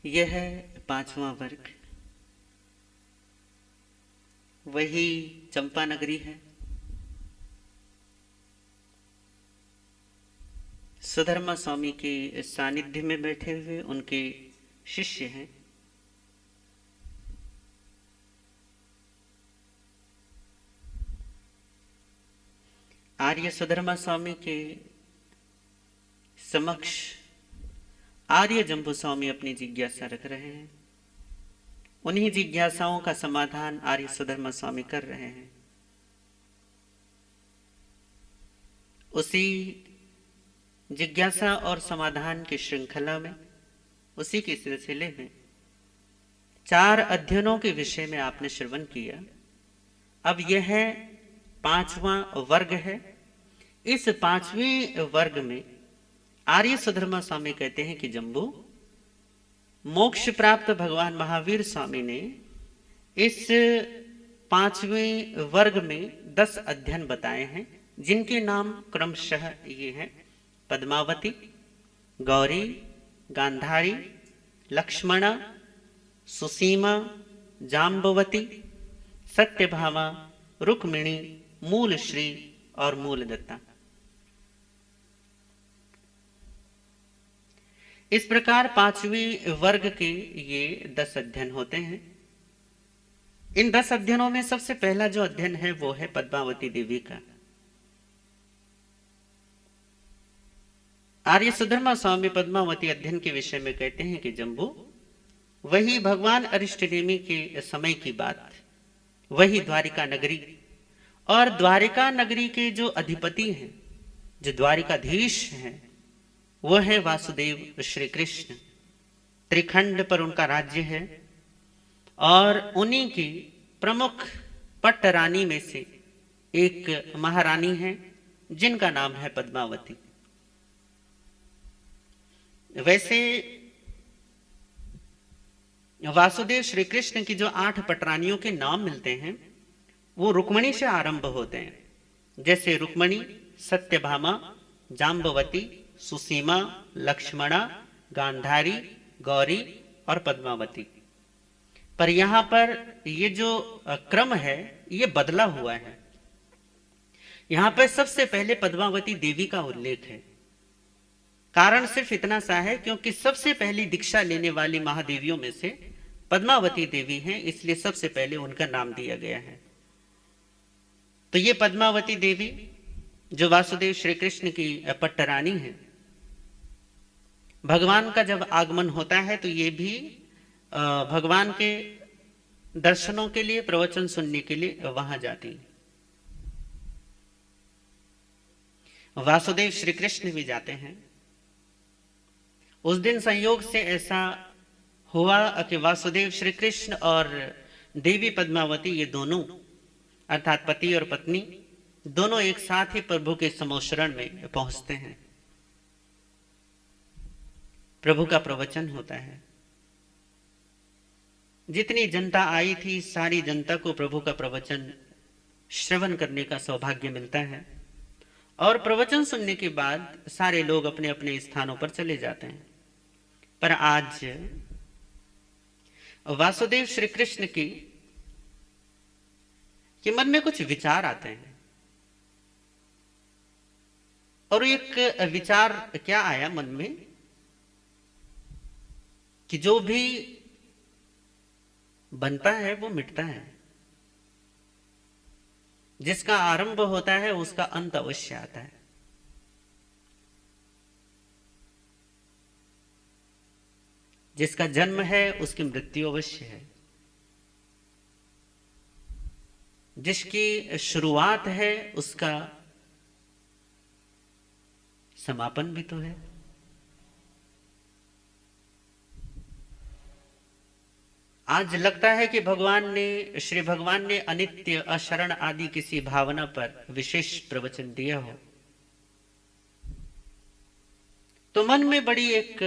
यह है पांचवा वर्ग। वही चंपा नगरी है। सुधर्मा स्वामी के सानिध्य में बैठे हुए उनके शिष्य हैं। आर्य सुधर्मा स्वामी के समक्ष आर्य जंबू स्वामी अपनी जिज्ञासा रख रहे हैं। उन्हीं जिज्ञासाओं का समाधान आर्य सुधर्मा स्वामी कर रहे हैं। उसी जिज्ञासा और समाधान की श्रृंखला में, उसी के सिलसिले में 4 अध्ययनों के विषय में आपने श्रवण किया। अब यह 5वां वर्ग है। इस 5वें वर्ग में आर्य सुधर्मा स्वामी कहते हैं कि जंबू, मोक्ष प्राप्त भगवान महावीर स्वामी ने इस 5वें वर्ग में 10 अध्ययन बताए हैं, जिनके नाम क्रमशः ये हैं: पद्मावती, गौरी, गांधारी, लक्ष्मणा, सुसीमा, जाम्बवती, सत्यभामा, रुक्मिणी, मूलश्री और मूलदत्ता। इस प्रकार 5वें वर्ग के ये 10 अध्ययन होते हैं। इन 10 अध्ययनों में सबसे पहला जो अध्ययन है वो है पद्मावती देवी का। आर्य सुधर्मा स्वामी पद्मावती अध्ययन के विषय में कहते हैं कि जंबू, वही भगवान अरिष्टनेमि के समय की बात, वही द्वारिका नगरी और द्वारिका नगरी के जो अधिपति हैं, जो द्वारिकाधीश हैं, वह है वासुदेव श्री कृष्ण। त्रिखंड पर उनका राज्य है और उन्हीं की प्रमुख पट्ट रानी में से एक महारानी है जिनका नाम है पद्मावती। वैसे वासुदेव श्री कृष्ण की जो 8 पटरानियों के नाम मिलते हैं वो रुक्मिणी से आरंभ होते हैं, जैसे रुक्मिणी, सत्यभामा, जाम्बवती, सुसीमा, लक्ष्मणा, गांधारी, गौरी और पद्मावती। पर यहां पर ये जो क्रम है ये बदला हुआ है। यहां पर सबसे पहले पद्मावती देवी का उल्लेख है। कारण सिर्फ इतना सा है क्योंकि सबसे पहली दीक्षा लेने वाली महादेवियों में से पद्मावती देवी हैं, इसलिए सबसे पहले उनका नाम दिया गया है। तो ये पद्मावती देवी जो वासुदेव श्री कृष्ण की पट्टरानी है, भगवान का जब आगमन होता है तो ये भी भगवान के दर्शनों के लिए, प्रवचन सुनने के लिए वहां जाती है। वासुदेव श्री कृष्ण भी जाते हैं। उस दिन संयोग से ऐसा हुआ कि वासुदेव श्री कृष्ण और देवी पद्मावती, ये दोनों अर्थात पति और पत्नी दोनों एक साथ ही प्रभु के समोशरण में पहुंचते हैं। प्रभु का प्रवचन होता है। जितनी जनता आई थी सारी जनता को प्रभु का प्रवचन श्रवण करने का सौभाग्य मिलता है और प्रवचन सुनने के बाद सारे लोग अपने अपने स्थानों पर चले जाते हैं। पर आज वासुदेव श्री कृष्ण की कि मन में कुछ विचार आते हैं। और एक विचार क्या आया मन में कि जो भी बनता है वो मिटता है, जिसका आरंभ होता है उसका अंत अवश्य आता है। जिसका जन्म है उसकी मृत्यु अवश्य है, जिसकी शुरुआत है उसका समापन भी तो है। आज लगता है कि श्री भगवान ने अनित्य, अशरण आदि किसी भावना पर विशेष प्रवचन दिया हो, तो मन में बड़ी एक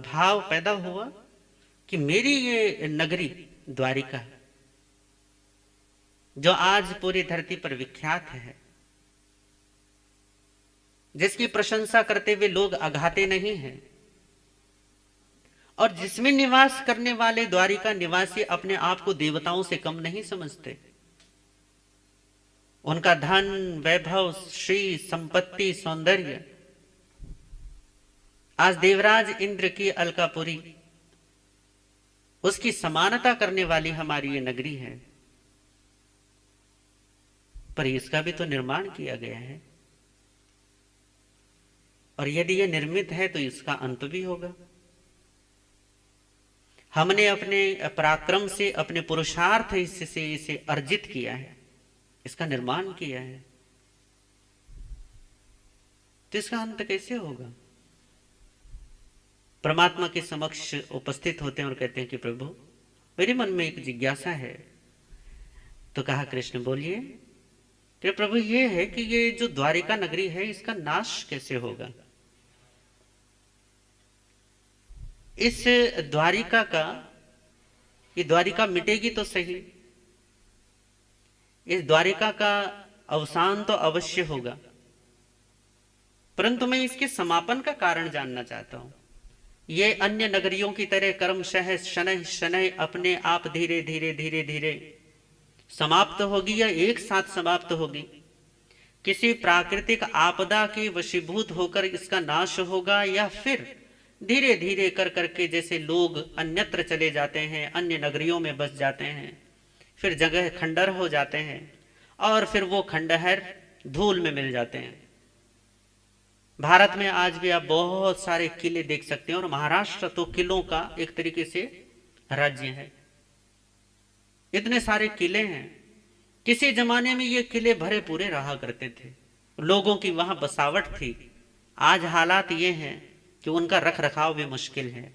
भाव पैदा हुआ कि मेरी ये नगरी द्वारिका, जो आज पूरी धरती पर विख्यात है, जिसकी प्रशंसा करते हुए लोग अघाते नहीं हैं, और जिसमें निवास करने वाले द्वारिका निवासी अपने आप को देवताओं से कम नहीं समझते। उनका धन, वैभव, श्री, संपत्ति, सौंदर्य, आज देवराज इंद्र की अलकापुरी, उसकी समानता करने वाली हमारी ये नगरी है। पर इसका भी तो निर्माण किया गया है, और यदि यह निर्मित है तो इसका अंत भी होगा। हमने अपने पराक्रम से, अपने पुरुषार्थ से इसे अर्जित किया है, इसका निर्माण किया है, तो इसका अंत कैसे होगा? परमात्मा के समक्ष उपस्थित होते हैं और कहते हैं कि प्रभु मेरे मन में एक जिज्ञासा है। तो कहा कृष्ण बोलिए कि प्रभु ये है कि ये जो द्वारिका नगरी है इसका नाश कैसे होगा? इस द्वारिका का, ये द्वारिका मिटेगी तो सही, इस द्वारिका का अवसान तो अवश्य होगा, परंतु मैं इसके समापन का कारण जानना चाहता हूं। ये अन्य नगरियों की तरह कर्मशः शनैः शनैः अपने आप धीरे धीरे धीरे धीरे समाप्त होगी या एक साथ समाप्त होगी? किसी प्राकृतिक आपदा के वशीभूत होकर इसका नाश होगा, या फिर धीरे धीरे कर करके जैसे लोग अन्यत्र चले जाते हैं, अन्य नगरियों में बस जाते हैं, फिर जगह खंडहर हो जाते हैं और फिर वो खंडहर धूल में मिल जाते हैं। भारत में आज भी आप बहुत सारे किले देख सकते हैं, और महाराष्ट्र तो किलों का एक तरीके से राज्य है। इतने सारे किले हैं। किसी जमाने में ये किले भरे पूरे रहा करते थे, लोगों की वहां बसावट थी। आज हालात ये हैं कि उनका रख रखाव भी मुश्किल है।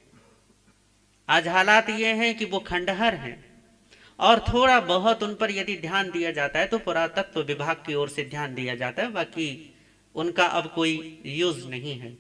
आज हालात ये हैं कि वो खंडहर हैं, और थोड़ा बहुत उन पर यदि ध्यान दिया जाता है तो पुरातत्व विभाग की ओर से ध्यान दिया जाता है, बाकी उनका अब कोई यूज नहीं है।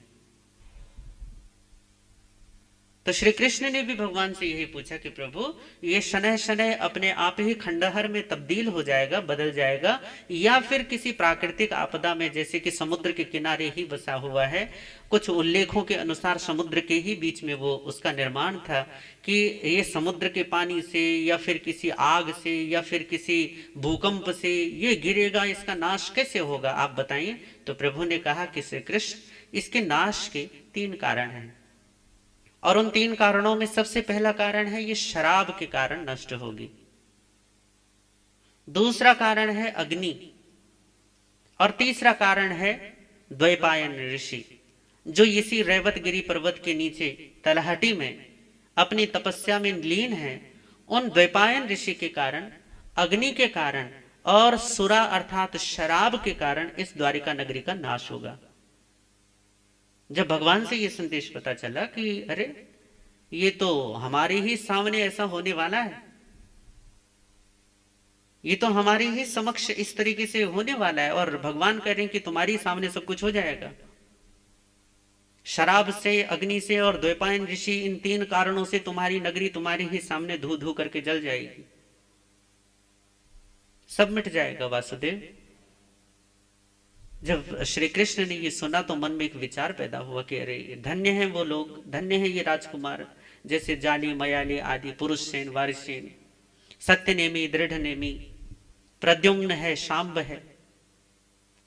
तो श्री कृष्ण ने भी भगवान से यही पूछा कि प्रभु ये शनैः शनैः अपने आप ही खंडहर में तब्दील हो जाएगा, बदल जाएगा, या फिर किसी प्राकृतिक आपदा में, जैसे कि समुद्र के किनारे ही बसा हुआ है, कुछ उल्लेखों के अनुसार समुद्र के ही बीच में वो उसका निर्माण था, कि ये समुद्र के पानी से या फिर किसी आग से या फिर किसी भूकंप से ये गिरेगा, इसका नाश कैसे होगा आप बताइए। तो प्रभु ने कहा कि श्री कृष्ण इसके नाश के 3 कारण हैं, और उन 3 कारणों में सबसे पहला कारण है ये शराब के कारण नष्ट होगी। दूसरा कारण है अग्नि, और तीसरा कारण है द्वैपायन ऋषि, जो इसी रेवतगिरी पर्वत के नीचे तलहटी में अपनी तपस्या में लीन है। उन द्वैपायन ऋषि के कारण, अग्नि के कारण और सुरा अर्थात शराब के कारण इस द्वारिका नगरी का नाश होगा। जब भगवान से यह संदेश पता चला कि अरे ये तो हमारे ही सामने ऐसा होने वाला है, ये तो हमारे ही समक्ष इस तरीके से होने वाला है, और भगवान कह रहे हैं कि तुम्हारी सामने सब कुछ हो जाएगा। शराब से, अग्नि से और द्वैपायन ऋषि, इन 3 कारणों से तुम्हारी नगरी तुम्हारे ही सामने धू धू करके जल जाएगी, सब मिट जाएगा वासुदेव। जब श्री कृष्ण ने ये सुना तो मन में एक विचार पैदा हुआ कि अरे धन्य है वो लोग, धन्य है ये राजकुमार, जैसे जाली, मयाली आदि, पुरुषसेन, वारिसेन, सत्यनेमी, दृढ़नेमी, प्रद्युम्न है, शांब है,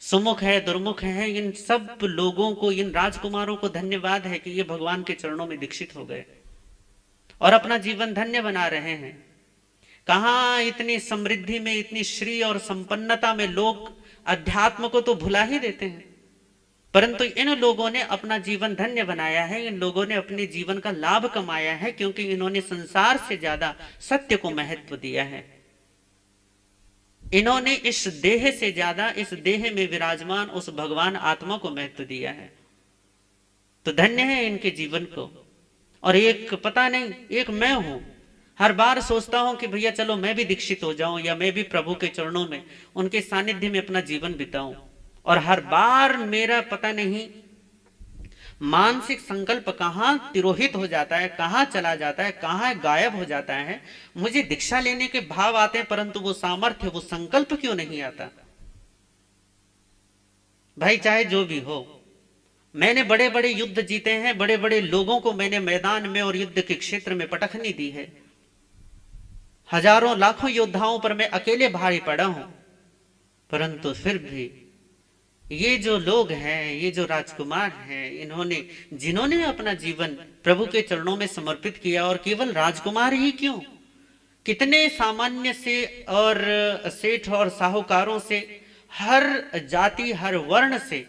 सुमुख है, दुर्मुख है। इन सब लोगों को, इन राजकुमारों को धन्यवाद है कि ये भगवान के चरणों में दीक्षित हो गए और अपना जीवन धन्य बना रहे हैं। कहां इतनी समृद्धि में, इतनी श्री और संपन्नता में लोग अध्यात्म को तो भुला ही देते हैं, परंतु इन लोगों ने अपना जीवन धन्य बनाया है, इन लोगों ने अपने जीवन का लाभ कमाया है, क्योंकि इन्होंने संसार से ज्यादा सत्य को महत्व दिया है। इन्होंने इस देह से ज्यादा इस देह में विराजमान उस भगवान आत्मा को महत्व दिया है। तो धन्य है इनके जीवन को। और एक पता नहीं, एक मैं हूं, हर बार सोचता हूं कि भैया चलो मैं भी दीक्षित हो जाऊं, या मैं भी प्रभु के चरणों में, उनके सानिध्य में अपना जीवन बिताऊं, और हर बार मेरा पता नहीं मानसिक संकल्प कहां तिरोहित हो जाता है, कहां चला जाता है, कहां गायब हो जाता है। मुझे दीक्षा लेने के भाव आते हैं, परंतु वो सामर्थ्य, वो संकल्प क्यों नहीं आता? भाई चाहे जो भी हो, मैंने बड़े बड़े युद्ध जीते हैं, बड़े बड़े लोगों को मैंने मैदान में और युद्ध के क्षेत्र में पटखनी दी है, हजारों लाखों योद्धाओं पर मैं अकेले भारी पड़ा हूं, परंतु फिर भी ये जो लोग हैं, ये जो राजकुमार हैं, इन्होंने जिन्होंने अपना जीवन प्रभु के चरणों में समर्पित किया, और केवल राजकुमार ही क्यों, कितने सामान्य से और सेठ और साहूकारों से, हर जाति, हर वर्ण से,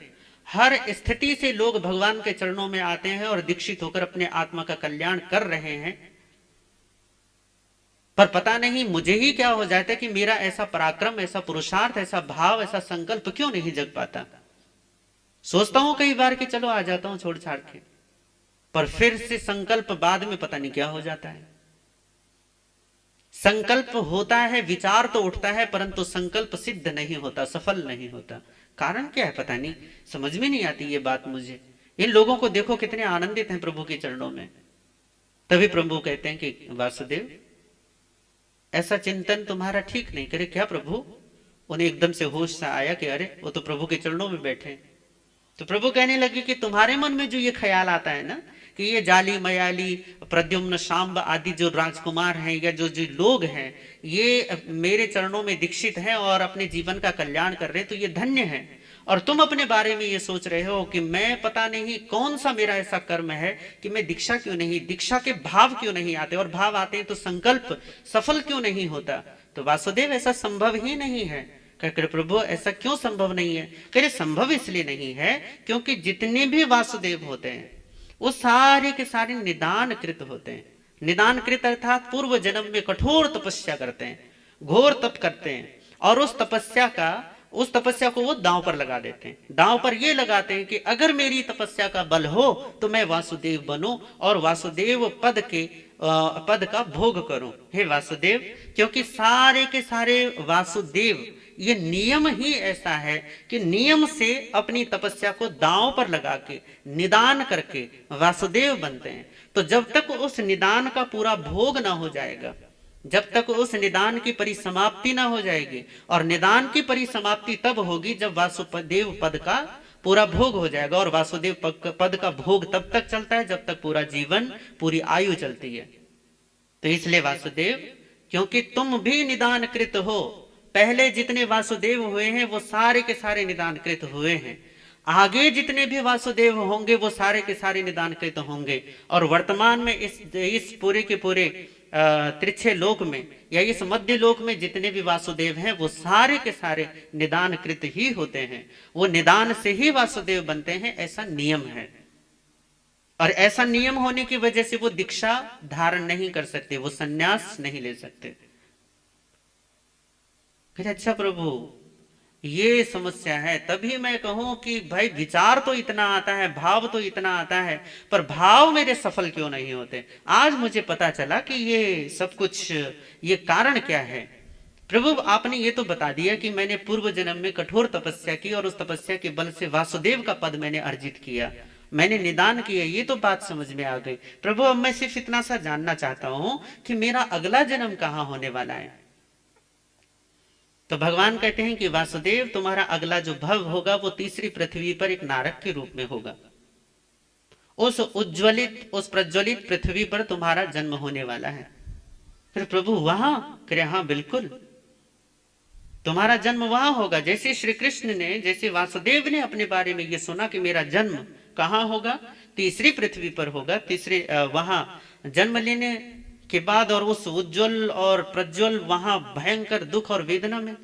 हर स्थिति से लोग भगवान के चरणों में आते हैं और दीक्षित होकर अपने आत्मा का कल्याण कर रहे हैं। पर पता नहीं मुझे ही क्या हो जाता है कि मेरा ऐसा पराक्रम, ऐसा पुरुषार्थ, ऐसा भाव, ऐसा संकल्प क्यों नहीं जग पाता। सोचता हूं कई बार कि चलो आ जाता हूं छोड़ छाड़ के, पर फिर से संकल्प बाद में पता नहीं क्या हो जाता है। संकल्प होता है, विचार तो उठता है, परंतु संकल्प सिद्ध नहीं होता, सफल नहीं होता। कारण क्या है पता नहीं, समझ में नहीं आती ये बात मुझे। इन लोगों को देखो कितने आनंदित हैं प्रभु के चरणों में। तभी प्रभु कहते हैं कि वासुदेव, ऐसा चिंतन तुम्हारा ठीक नहीं। करे क्या प्रभु? उन्हें एकदम से होश सा आया कि अरे वो तो प्रभु के चरणों में बैठे। तो प्रभु कहने लगे कि तुम्हारे मन में जो ये ख्याल आता है ना कि ये जाली मयाली प्रद्युम्न शांब आदि जो राजकुमार हैं या जो जो लोग हैं, ये मेरे चरणों में दीक्षित हैं और अपने जीवन का कल्याण कर रहे हैं, तो ये धन्य है। और तुम अपने बारे में ये सोच रहे हो कि मैं पता नहीं कौन सा मेरा ऐसा कर्म है कि मैं दीक्षा क्यों नहीं, दीक्षा के भाव क्यों नहीं आते, और भाव आते हैं तो संकल्प सफल क्यों नहीं होता। तो वासुदेव ऐसा संभव ही नहीं है। कहकर प्रभु ऐसा क्यों संभव नहीं है? कह संभव इसलिए नहीं है क्योंकि जितने भी वासुदेव होते हैं वो सारे के सारे निदान कृत होते हैं। निदान कृत अर्थात पूर्व जन्म में कठोर तपस्या करते हैं, घोर तप करते हैं, और उस तपस्या को वो दांव पर लगा देते हैं। दांव पर ये लगाते हैं कि अगर मेरी तपस्या का बल हो तो मैं वासुदेव बनूं और वासुदेव पद का भोग करूं। हे वासुदेव, क्योंकि सारे के सारे वासुदेव, ये नियम ही ऐसा है कि नियम से अपनी तपस्या को दांव पर लगा के निदान करके वासुदेव बनते हैं। तो जब तक उस निदान का पूरा भोग ना हो जाएगा, जब तक उस निदान की परिसमाप्ति ना हो जाएगी, और निदान की परिसमाप्ति तब होगी जब वासुदेव पद का पूरा भोग हो जाएगा। और वासुदेव पद का भोग तब तक चलता है जब तक पूरा जीवन, पूरी आयु चलती है। तो इसलिए वासुदेव, क्योंकि तुम भी निदान कृत हो, पहले जितने वासुदेव हुए हैं वो सारे के सारे निदान कृत हुए हैं, आगे जितने भी वासुदेव होंगे वो सारे के सारे निदान कृत होंगे। और वर्तमान में इस पूरे के पूरे त्रिछे लोक में या इस मध्य लोक में जितने भी वासुदेव हैं वो सारे के सारे निदान कृत ही होते हैं। वो निदान से ही वासुदेव बनते हैं, ऐसा नियम है। और ऐसा नियम होने की वजह से वो दीक्षा धारण नहीं कर सकते, वो संन्यास नहीं ले सकते। अच्छा प्रभु, ये समस्या है। तभी मैं कहूं कि भाई विचार तो इतना आता है, भाव तो इतना आता है, पर भाव मेरे सफल क्यों नहीं होते। आज मुझे पता चला कि ये सब कुछ, ये कारण क्या है। प्रभु आपने ये तो बता दिया कि मैंने पूर्व जन्म में कठोर तपस्या की और उस तपस्या के बल से वासुदेव का पद मैंने अर्जित किया, मैंने निदान किया, ये तो बात समझ में आ गई। प्रभु अब मैं सिर्फ इतना सा जानना चाहता हूं कि मेरा अगला जन्म कहां होने वाला है। तो भगवान कहते हैं कि वासुदेव, तुम्हारा अगला जो भव होगा वो तीसरी पृथ्वी पर एक नारक के रूप में होगा। उस प्रज्वलित पृथ्वी पर तुम्हारा जन्म होने वाला है। फिर प्रभु वहां? कह रहे हाँ बिल्कुल, तुम्हारा जन्म वहां होगा। जैसे श्री कृष्ण ने, जैसे वासुदेव ने अपने बारे में ये सुना कि मेरा जन्म कहां होगा, तीसरी पृथ्वी पर होगा, तीसरे वहां जन्म लेने के बाद, और उस उज्जवल और प्रज्वल वहां भयंकर दुख और वेदना में,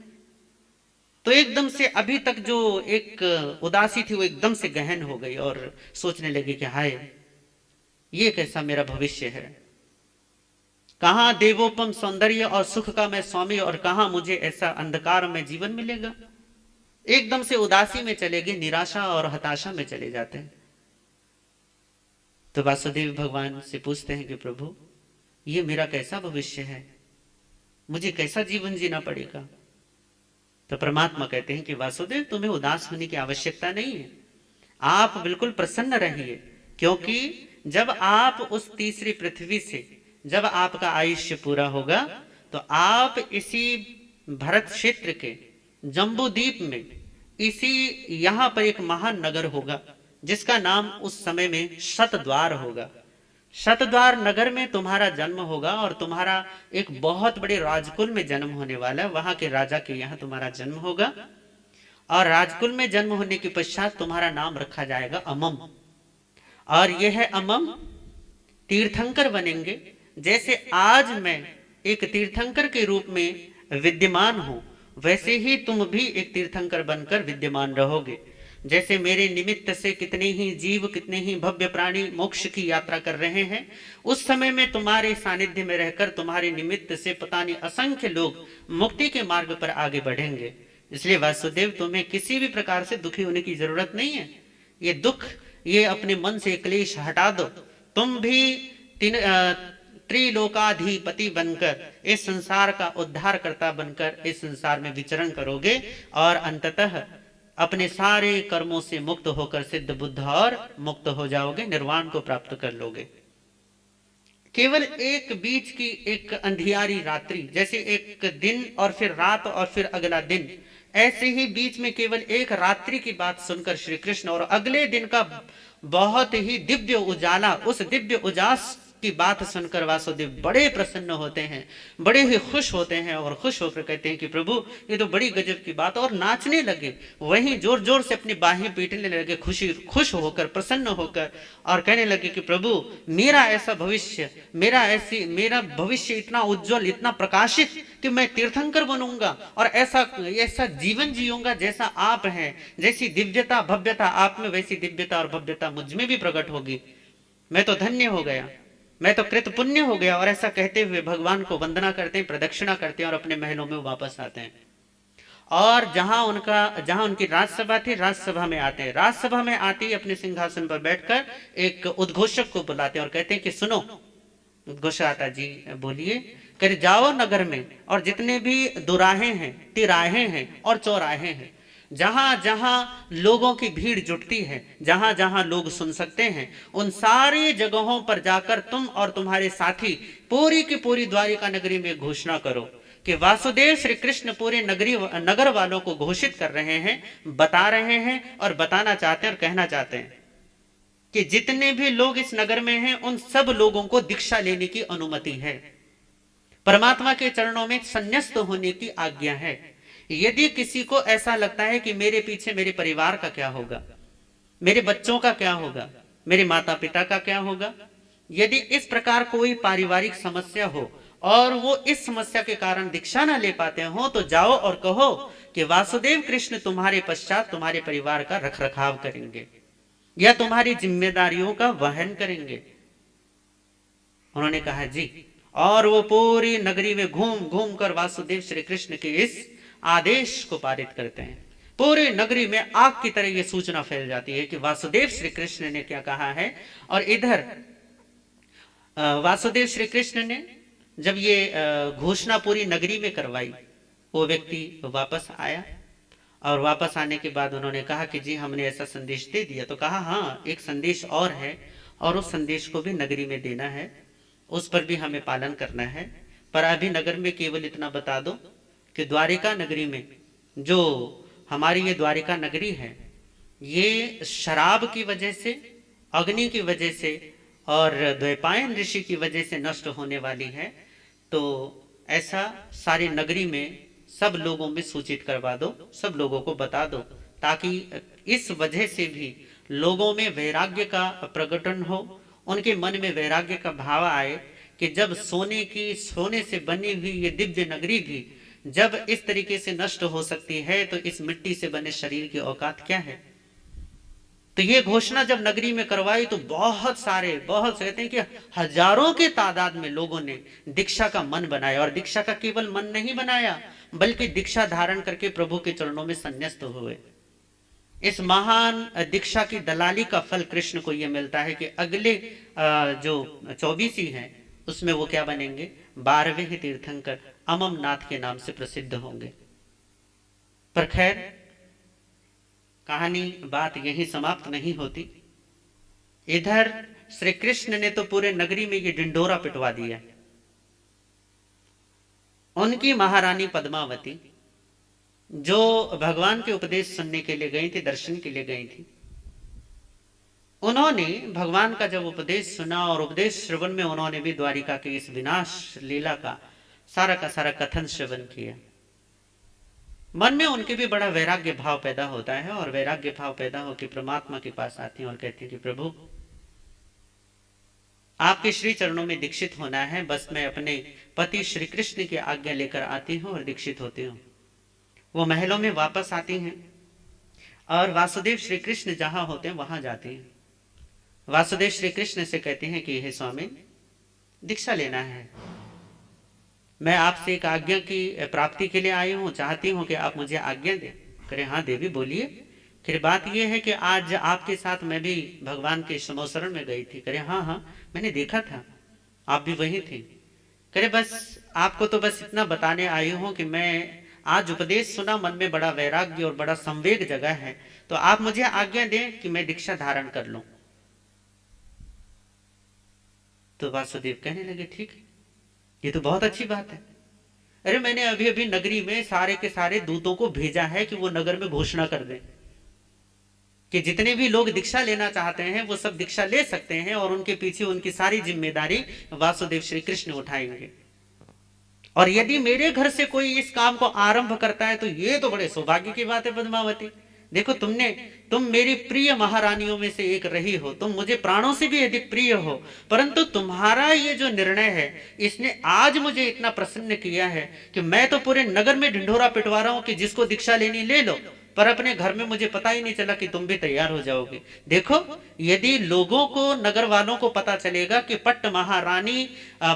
तो एकदम से अभी तक जो एक उदासी थी वो एकदम से गहन हो गई और सोचने लगी कि हाय, ये कैसा मेरा भविष्य है। कहां देवोपम सौंदर्य और सुख का मैं स्वामी, और कहां मुझे ऐसा अंधकार में जीवन मिलेगा। एकदम से उदासी में चले गए, निराशा और हताशा में चले जाते हैं। तो वासुदेव भगवान से पूछते हैं कि प्रभु, ये मेरा कैसा भविष्य है, मुझे कैसा जीवन जीना पड़ेगा। तो परमात्मा कहते हैं कि वासुदेव, तुम्हें उदास होने की आवश्यकता नहीं है, आप बिल्कुल प्रसन्न रहिए, क्योंकि जब आप उस तीसरी पृथ्वी से, जब आपका आयुष्य पूरा होगा, तो आप इसी भरत क्षेत्र के जम्बूद्वीप में, इसी यहां पर एक महान नगर होगा जिसका नाम उस समय में शतद्वार होगा। शतद्वार नगर में तुम्हारा जन्म होगा और तुम्हारा एक बहुत बड़े राजकुल में जन्म होने वाला है। वहां के राजा के यहाँ तुम्हारा जन्म होगा और राजकुल में जन्म होने के पश्चात तुम्हारा नाम रखा जाएगा अमम। और यह अमम तीर्थंकर बनेंगे। जैसे आज मैं एक तीर्थंकर के रूप में विद्यमान हूं, वैसे ही तुम भी एक तीर्थंकर बनकर विद्यमान रहोगे। जैसे मेरे निमित्त से कितने ही जीव, कितने ही भव्य प्राणी मोक्ष की यात्रा कर रहे हैं, उस समय में तुम्हारे सानिध्य में रहकर तुम्हारे निमित्त से पता नहीं असंख्य लोग मुक्ति के मार्ग पर आगे बढ़ेंगे। इसलिए वासुदेव, तुम्हें किसी भी प्रकार से दुखी होने की जरूरत नहीं है। ये दुख, ये अपने मन से क्लेश हटा दो। तुम भी त्रिलोकाधिपति बनकर, इस संसार का उद्धार करता बनकर इस संसार में विचरण करोगे और अंततः अपने सारे कर्मों से मुक्त होकर सिद्ध बुद्ध और मुक्त हो जाओगे, निर्वाण को प्राप्त कर लोगे। केवल एक बीच की एक अंधियारी रात्रि, जैसे एक दिन और फिर रात और फिर अगला दिन, ऐसे ही बीच में केवल एक रात्रि की बात सुनकर श्री कृष्ण और अगले दिन का बहुत ही दिव्य उजाला, उस दिव्य उजास की बात सुनकर वासुदेव बड़े प्रसन्न होते हैं, बड़े ही खुश होते हैं और खुश होकर कहते हैं कि प्रभु, ये तो बड़ी गजब की बात। और नाचने लगे, वहीं जोर जोर से अपनी बाहें पीटने लगे, खुश होकर, प्रसन्न होकर, और कहने लगे कि प्रभु, मेरा ऐसा भविष्य, मेरा भविष्य इतना उज्जवल, इतना प्रकाशित कि मैं तीर्थंकर बनूंगा और ऐसा जीवन जीऊंगा जैसा आप हैं। जैसी दिव्यता भव्यता आप में, वैसी दिव्यता और भव्यता मुझ में भी प्रकट होगी। मैं तो धन्य हो गया, मैं तो कृत पुण्य हो गया। और ऐसा कहते हुए भगवान को वंदना करते हैं, प्रदक्षिणा करते हैं और अपने महलों में वापस आते हैं। और जहां उनकी राजसभा थी, राजसभा में आते हैं। राजसभा में आते ही अपने सिंहासन पर बैठकर एक उद्घोषक को बुलाते हैं और कहते हैं कि सुनो। उद्घोषाता जी बोलिए। कहते जाओ नगर में और जितने भी दुराहे हैं, तिराहे हैं और चौराहे हैं, जहां जहां लोगों की भीड़ जुटती है, जहां जहां लोग सुन सकते हैं, उन सारी जगहों पर जाकर तुम और तुम्हारे साथी पूरी की पूरी द्वारिका नगरी में घोषणा करो कि वासुदेव श्री कृष्ण पूरे नगर वालों को घोषित कर रहे हैं, बता रहे हैं और बताना चाहते हैं और कहना चाहते हैं कि जितने भी लोग इस नगर में हैं, उन सब लोगों को दीक्षा लेने की अनुमति है, परमात्मा के चरणों में संन्यस्त होने की आज्ञा है। यदि किसी को ऐसा लगता है कि मेरे पीछे मेरे परिवार का क्या होगा, मेरे बच्चों का क्या होगा, मेरे माता पिता का क्या होगा, यदि इस प्रकार कोई पारिवारिक समस्या हो और वो इस समस्या के कारण दीक्षा न ले पाते हो, तो जाओ और कहो कि वासुदेव कृष्ण तुम्हारे पश्चात तुम्हारे परिवार का रखरखाव करेंगे या तुम्हारी जिम्मेदारियों का वहन करेंगे। उन्होंने कहा जी। और वो पूरी नगरी में घूम घूम कर वासुदेव श्री कृष्ण के इस आदेश को पारित करते हैं। पूरी नगरी में आग की तरह यह सूचना फैल जाती है कि वासुदेव श्री कृष्ण ने क्या कहा है। और इधर वासुदेव श्री कृष्ण ने जब ये घोषणा पूरी नगरी में करवाई, वो व्यक्ति वापस आया और वापस आने के बाद उन्होंने कहा कि जी हमने ऐसा संदेश दे दिया। तो कहा हाँ, एक संदेश और है और उस संदेश को भी नगरी में देना है, उस पर भी हमें पालन करना है। पर अभी नगर में केवल इतना बता दो कि द्वारिका नगरी में, जो हमारी ये द्वारिका नगरी है, ये शराब की वजह से, अग्नि की वजह से और द्वैपायन ऋषि की वजह से नष्ट होने वाली है। तो ऐसा सारी नगरी में सब लोगों में सूचित करवा दो, सब लोगों को बता दो, ताकि इस वजह से भी लोगों में वैराग्य का प्रकटन हो, उनके मन में वैराग्य का भाव आए कि जब सोने से बनी हुई ये दिव्य नगरी भी जब इस तरीके से नष्ट हो सकती है, तो इस मिट्टी से बने शरीर की औकात क्या है। तो ये घोषणा जब नगरी में करवाई तो बहुत कहते हैं कि हजारों के तादाद में लोगों ने दीक्षा का मन बनाया। और दीक्षा का केवल मन नहीं बनाया, बल्कि दीक्षा धारण करके प्रभु के चरणों में संन्यस्त हुए। इस महान दीक्षा की दलाली का फल कृष्ण को यह मिलता है कि अगले जो 24 हैं उसमें वो क्या बनेंगे, 12वें तीर्थंकर अमम नाथ के नाम से प्रसिद्ध होंगे। पर खैर, कहानी बात यही समाप्त नहीं होती। इधर श्री कृष्ण ने तो पूरे नगरी में ये ढिंढोरा पिटवा दिया। उनकी महारानी पद्मावती, जो भगवान के उपदेश सुनने के लिए गई थी, दर्शन के लिए गई थी, उन्होंने भगवान का जब उपदेश सुना और उपदेश श्रवण में उन्होंने भी द्वारिका की इस विनाश लीला का सारा कथन श्रवण किया। मन में उनके भी बड़ा वैराग्य भाव पैदा होता है और वैराग्य भाव पैदा होकर परमात्मा के पास आती हैं और कहती हैं कि प्रभु, आपके श्री चरणों में दीक्षित होना है, बस मैं अपने पति श्री कृष्ण की आज्ञा लेकर आती हूँ और दीक्षित होती हूँ। वो महलों में वापस आती हैं और वासुदेव श्री कृष्ण जहां होते हैं वहां जाती हैं। वासुदेव श्री कृष्ण से कहते हैं कि हे स्वामी, दीक्षा लेना है, मैं आपसे एक आज्ञा की प्राप्ति के लिए आई हूँ, चाहती हूँ कि आप मुझे आज्ञा दें। कहे हाँ देवी बोलिए। फिर बात यह है कि आज आपके साथ मैं भी भगवान के समोसरण में गई थी। करे हाँ हाँ मैंने देखा था, आप भी वही थे। करे बस आपको तो बस इतना बताने आई हूँ कि मैं आज उपदेश सुना, मन में बड़ा वैराग्य और बड़ा संवेग जगह है, तो आप मुझे आज्ञा दें कि मैं दीक्षा धारण कर लूं। तो वासुदेव कहने लगे ठीक है, ये तो बहुत अच्छी बात है। अरे मैंने अभी अभी नगरी में सारे के सारे दूतों को भेजा है कि वो नगर में घोषणा कर दें कि जितने भी लोग दीक्षा लेना चाहते हैं वो सब दीक्षा ले सकते हैं और उनके पीछे उनकी सारी जिम्मेदारी वासुदेव श्री कृष्ण उठाएंगे। और यदि मेरे घर से कोई इस काम को आरंभ करता है तो ये तो बड़े सौभाग्य की बात है पद्मावती। देखो तुम मेरी प्रिय महारानियों में से एक रही हो, तुम मुझे प्राणों से भी अधिक प्रिय हो, परंतु तुम्हारा ये जो निर्णय है इसने आज मुझे इतना प्रसन्न किया है कि मैं तो पूरे नगर में ढिंढोरा पिटवा रहा हूं कि जिसको दीक्षा लेनी ले लो, पर अपने घर में मुझे पता ही नहीं चला कि तुम भी तैयार हो जाओगे। देखो यदि लोगों को, नगर वालों को पता चलेगा कि पट्ट महारानी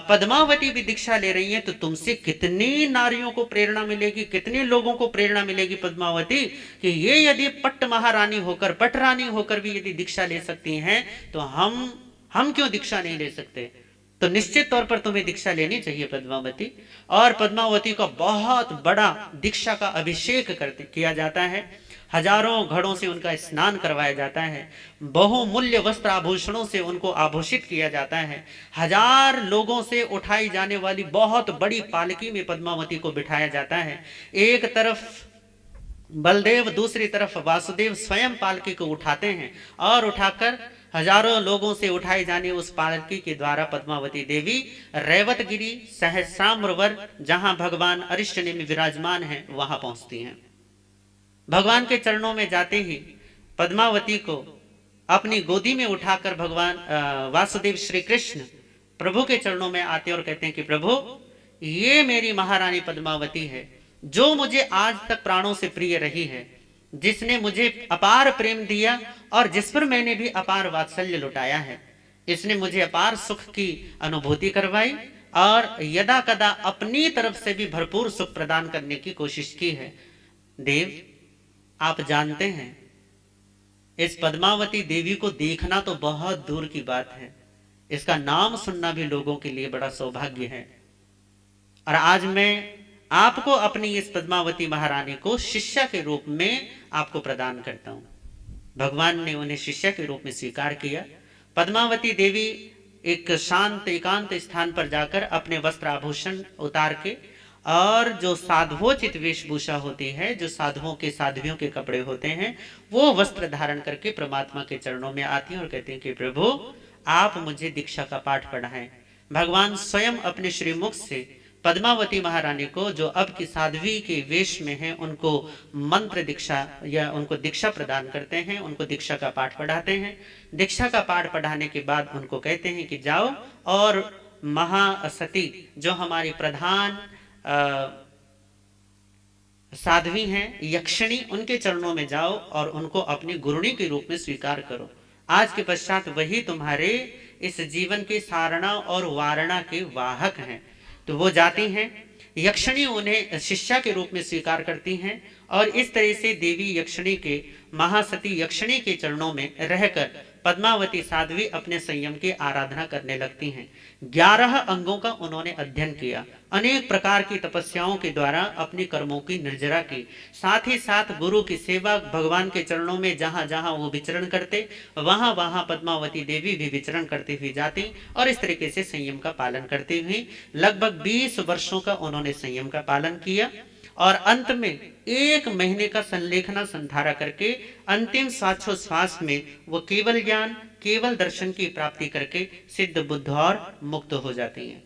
पद्मावती भी दीक्षा ले रही है तो तुमसे कितनी नारियों को प्रेरणा मिलेगी, कितने लोगों को प्रेरणा मिलेगी पद्मावती कि ये यदि पट्ट महारानी होकर, पट रानी होकर भी यदि दीक्षा ले सकती हैं तो हम क्यों दीक्षा नहीं ले सकते। तो निश्चित तौर पर तुम्हें दीक्षा लेनी चाहिए पद्मावती। और पद्मावती का बहुत बड़ा दीक्षा का अभिषेक किया जाता है, हजारों घड़ों से उनका स्नान करवाया जाता है, बहुमूल्य वस्त्र आभूषणों से उनको आभूषित किया जाता है, 1000 लोगों से उठाई जाने वाली बहुत बड़ी पालकी में पद्मावती को बिठाया जाता है। एक तरफ बलदेव, दूसरी तरफ वासुदेव स्वयं पालकी को उठाते हैं और उठाकर हजारों लोगों से उठाई जाने उस पालकी के द्वारा पद्मावती देवी रेवतगिरी सहस्राम्रवर, जहां भगवान अरिष्टनेमि विराजमान हैं, वहां पहुंचती हैं। भगवान के चरणों में जाते ही पद्मावती को अपनी गोदी में उठाकर भगवान वासुदेव श्री कृष्ण प्रभु के चरणों में आते और कहते हैं कि प्रभु, ये मेरी महारानी पद्मावती है जो मुझे आज तक प्राणों से प्रिय रही है, जिसने मुझे अपार प्रेम दिया और जिस पर मैंने भी अपार वात्सल्य लुटाया है। इसने मुझे अपार सुख की अनुभूति करवाई और यदा कदा अपनी तरफ से भी भरपूर सुख प्रदान करने की कोशिश की है। देव, आप जानते हैं इस पद्मावती देवी को देखना तो बहुत दूर की बात है, इसका नाम सुनना भी लोगों के लिए बड़ा सौभाग्य है। और आज मैं आपको अपनी इस पद्मावती महारानी को शिष्या के रूप में आपको प्रदान करता हूं। भगवान ने उन्हें शिष्या के रूप में स्वीकार किया। पद्मावती देवी एक शांत एकांत स्थान पर जाकर अपने वस्त्र आभूषण उतार के और जो साधवोचित वेशभूषा होती है, जो साधुओं के साध्वियों के कपड़े होते हैं, वो वस्त्र धारण करके परमात्मा के चरणों में आती हैं और कहती हैं कि प्रभु, आप मुझे दीक्षा का पाठ पढ़ाएं। भगवान स्वयं अपने श्रीमुख से पद्मावती महारानी को, जो अब की साध्वी के वेश में हैं, उनको मंत्र दीक्षा या उनको दीक्षा प्रदान करते हैं, उनको दीक्षा का पाठ पढ़ाते हैं। दीक्षा का पाठ पढ़ाने के बाद उनको कहते हैं कि जाओ और महासती, जो हमारी प्रधान साध्वी हैं, यक्षिणी, उनके चरणों में जाओ और उनको अपनी गुरुणी के रूप में स्वीकार करो। आज के पश्चात वही तुम्हारे इस जीवन के सारणा और वारणा के वाहक हैं। तो वो जाती हैं, यक्षिणी उन्हें शिष्या के रूप में स्वीकार करती हैं और इस तरह से देवी यक्षिणी के, महासती यक्षिणी के चरणों में रहकर पद्मावती साध्वी अपने संयम की आराधना करने लगती हैं। 11 अंगों का उन्होंने अध्ययन किया, अनेक प्रकार की तपस्याओं के द्वारा अपनी कर्मों की निर्जरा की, साथ ही साथ गुरु की सेवा, भगवान के चरणों में जहां जहां वो विचरण करते वहां वहां पद्मावती देवी भी विचरण करती हुई जाती और इस तरीके से संयम का पालन करती हुई लगभग 20 वर्षों का उन्होंने संयम का पालन किया और अंत में 1 महीने का संलेखना संधारा करके अंतिम श्वासोश्वास में वो केवल ज्ञान, केवल दर्शन की प्राप्ति करके सिद्ध, बुद्ध और मुक्त हो जाती हैं।